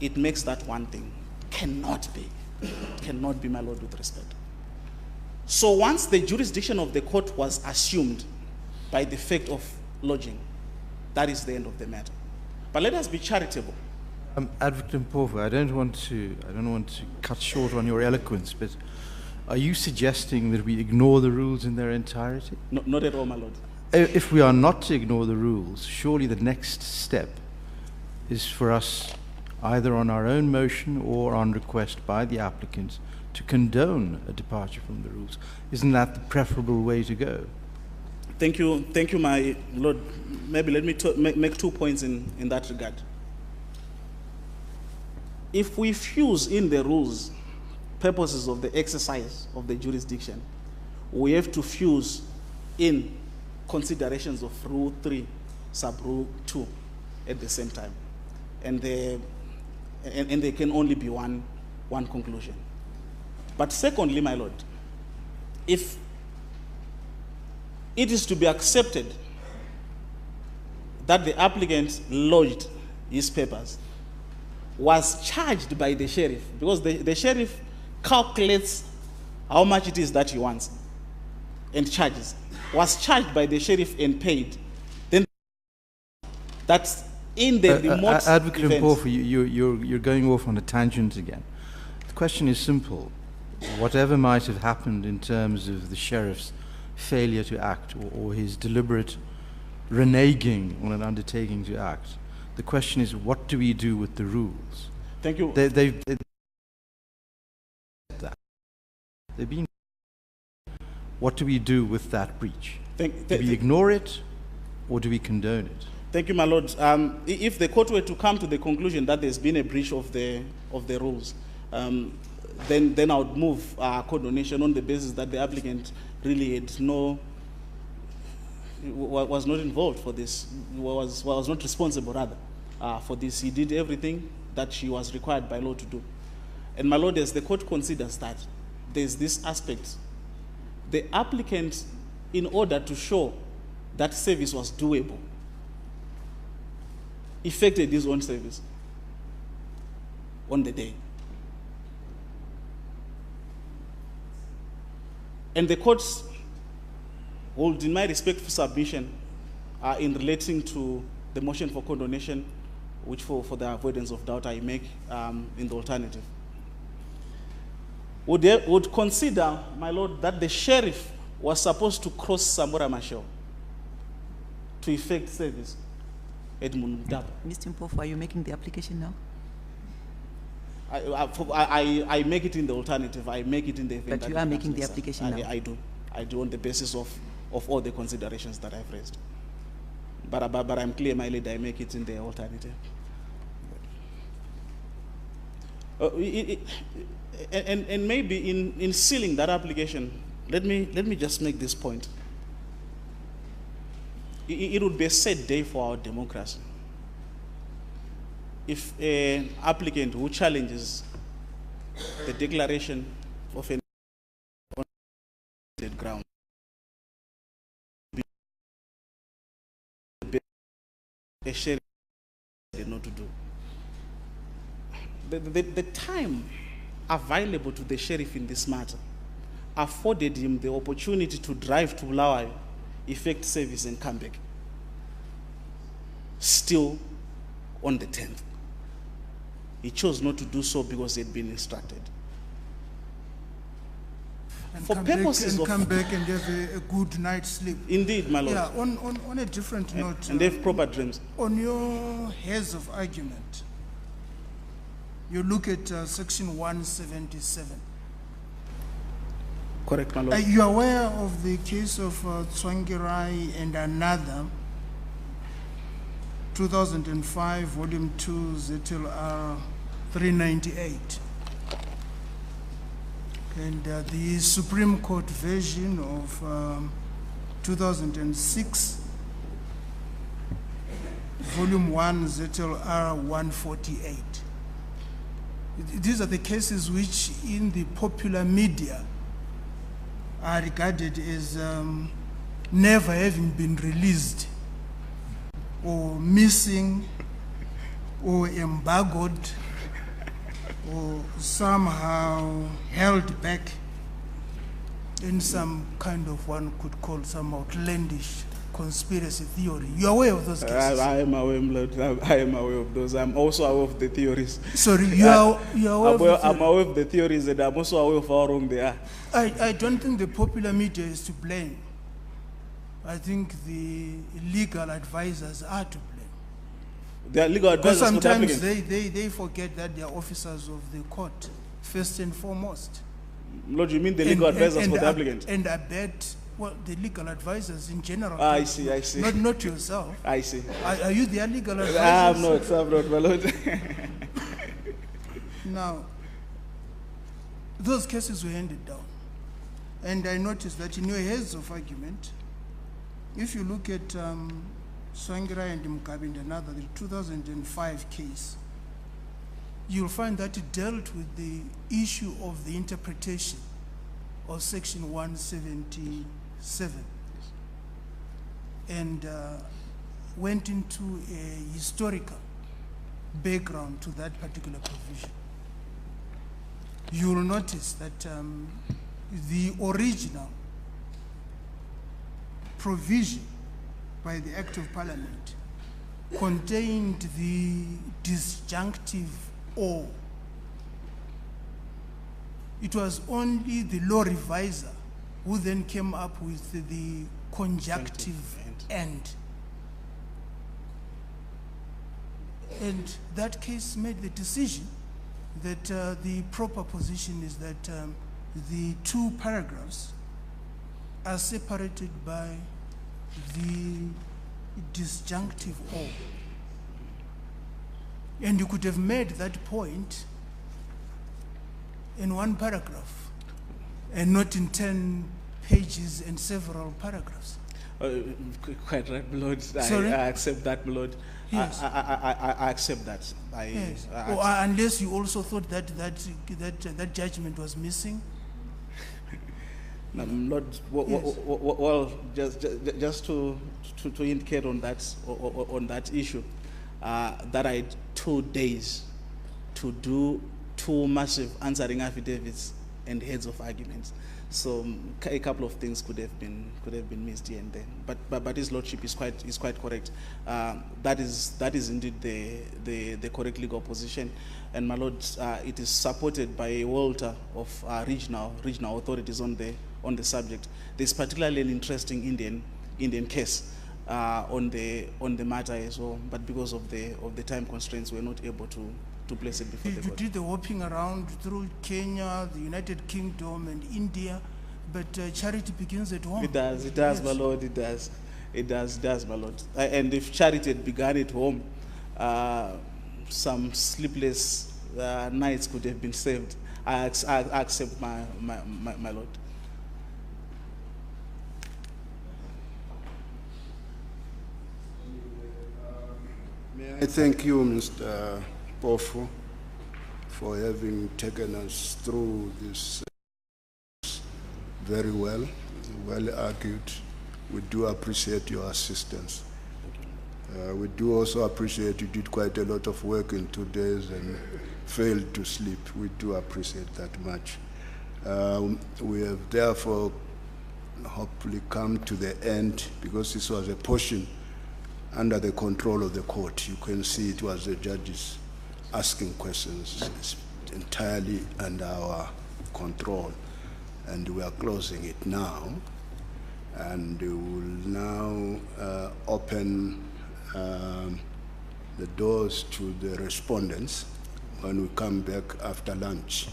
It makes that one thing. Cannot be, my lord, with respect. So once the jurisdiction of the court was assumed by the fact of lodging, that is the end of the matter. But let us be charitable. Advocate Mpofu, I don't want to cut short on your eloquence, but are you suggesting that we ignore the rules in their entirety? No, not at all, my lord. If we are not to ignore the rules, surely the next step is for us, either on our own motion or on request by the applicants, to condone a departure from the rules. Isn't that the preferable way to go? Thank you, my lord. Maybe let me make 2 points in that regard. If we fuse in the rules purposes of the exercise of the jurisdiction, we have to fuse in considerations of Rule 3, Sub-Rule 2 at the same time. And there can only be one conclusion. But secondly, my lord, if it is to be accepted that the applicant lodged his papers was charged by the sheriff, because the sheriff calculates how much it is that he wants and charges, was charged by the sheriff and paid. Then that's in the remote Advocate event. Mpofu, you're going off on a tangent again. The question is simple. Whatever might have happened in terms of the sheriff's failure to act or his deliberate reneging on an undertaking to act, the question is, what do we do with the rules? Thank you. They've been. What do we do with that breach? Do we ignore it, or do we condone it? Thank you, my lord. If the court were to come to the conclusion that there's been a breach of the rules, then I would move condonation on the basis that the applicant really had was not involved for this, was not responsible rather for this. He did everything that she was required by law to do. And my lord, as the court considers that there's this aspect, the applicant, in order to show that service was doable, effected his own service on the day. And the courts hold in my respectful submission in relating to the motion for condonation, which for the avoidance of doubt I make in the alternative. Would consider, my lord, that the sheriff was supposed to cross Samora Machel to effect service at Mnagagwa. Mr. Mpofu, are you making the application now? I make it in the alternative. I make it in the event. But you are making the application now? I do. I do on the basis of all the considerations that I've raised. But I'm clear, my lady, I make it in the alternative. And maybe in sealing that application, let me just make this point. It would be a sad day for our democracy if an applicant who challenges the declaration of an on ground a sheriff did not to do. The time available to the sheriff in this matter afforded him the opportunity to drive to Bulawayo, effect service and come back. Still on the 10th. He chose not to do so because he had been instructed. And For purposes of come back and have a good night's sleep. Indeed, my lord. Yeah, on a different note. And they have proper dreams. On your heads of argument, you look at section 177. Correct, my lord. Are you aware of the case of Tsvangirai and another, 2005, volume 2, ZLR 398? And the Supreme Court version of 2006, volume 1, ZLR 148. These are the cases which in the popular media are regarded as never having been released or missing or embargoed or somehow held back in some kind of, one could call, some outlandish conspiracy theory. You're aware of those cases? I am aware, Lord. I am aware of those. I'm also aware of the theories. Sorry, you're aware of the theories? I'm aware of the theories, and I'm also aware of how wrong they are. I don't think the popular media is to blame. I think the legal advisors are to blame. They are legal advisors for the sometimes applicant. they forget that they are officers of the court, first and foremost. Lord, you mean the legal advisors for the applicant? And I bet, well, the legal advisors in general. I see. Not yourself. I see. Are you their legal advisors? I'm not, my Lord. Now, those cases were handed down. And I noticed that in your heads of argument, if you look at Swangira and Mugabe and another, the 2005 case, you'll find that it dealt with the issue of the interpretation of section 177. And went into a historical background to that particular provision, you will notice that the original provision by the Act of Parliament contained the disjunctive or. It was only the law reviser who then came up with the conjunctive and. And that case made the decision that the proper position is that the two paragraphs are separated by the disjunctive or. And you could have made that point in one paragraph and not in 10 pages and several paragraphs. Quite right, my lord. Sorry? I accept that, my lord. Yes. I accept that. Yes. I Or unless you also thought that judgment was missing. No, Lord, Yes. well, just to indicate on that issue, that I had 2 days to do 2 massive answering affidavits and heads of arguments. So a couple of things could have been missed here and there. But his lordship is quite correct. That is indeed the correct legal position. And my lord, it is supported by a welter of regional authorities on the subject. There's particularly an interesting Indian case on the matter as well. But because of the time constraints, we're not able to place it before the You court. did the hopping around through Kenya, the United Kingdom, and India, but charity begins at home. It does, Yes. my lord, it does, my lord. And if charity had begun at home, some sleepless nights could have been saved. I accept my lord. May I thank you, Mr. Pofu, for having taken us through this very well argued. We do appreciate your assistance. We do also appreciate you did quite a lot of work in 2 days and failed to sleep. We do appreciate that much. We have therefore hopefully come to the end, because this was a portion under the control of the court. You can see it was the judges asking questions. It's entirely under our control, and we are closing it now. And we will now open the doors to the respondents when we come back after lunch.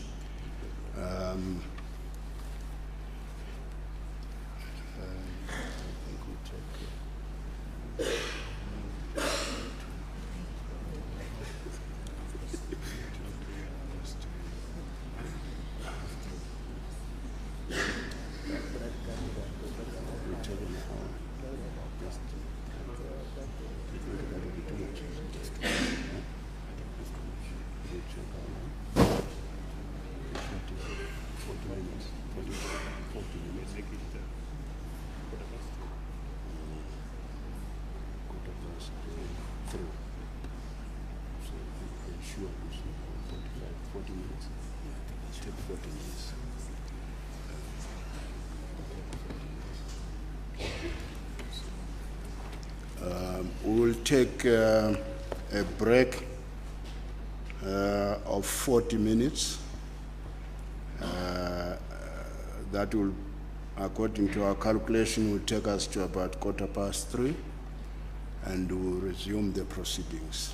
We will take a break of 40 minutes. That will, according to our calculation, will take us to about 3:15, and we'll resume the proceedings.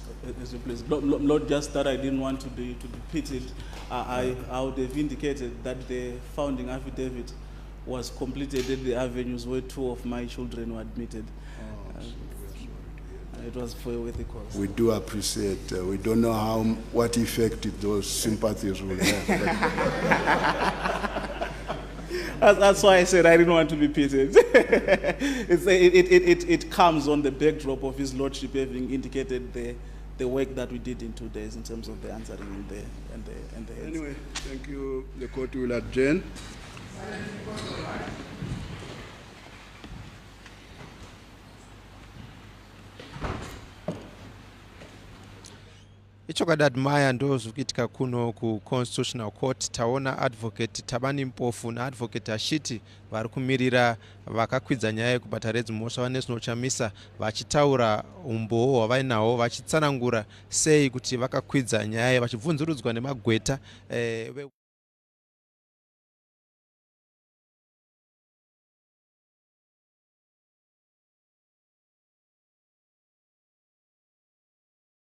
Please, Lord, just that I didn't want to be pitted. I would have indicated that the founding affidavit was completed at the avenues where 2 of my children were admitted. It was for a worthy cause. We do appreciate. We don't know what effect those sympathies will have. That's why I said I didn't want to be pitted. It comes on the backdrop of His Lordship having indicated the work that we did in 2 days in terms of the answering and the heads. Anyway, thank you. The court will adjourn. ichokwadi maya ndozvikuitika kuno kuconstitutional court. Taona advocate Tabani Mpofu naadvocate Ashiti vari kumirira vakakwidza nyaya yekubata redzimhosva vaNational Chamisa vachitaura umboo hwavainahwo vachitsanangura sei kuti vakakwidza nyaya vachibvunzurudzwa nemagweta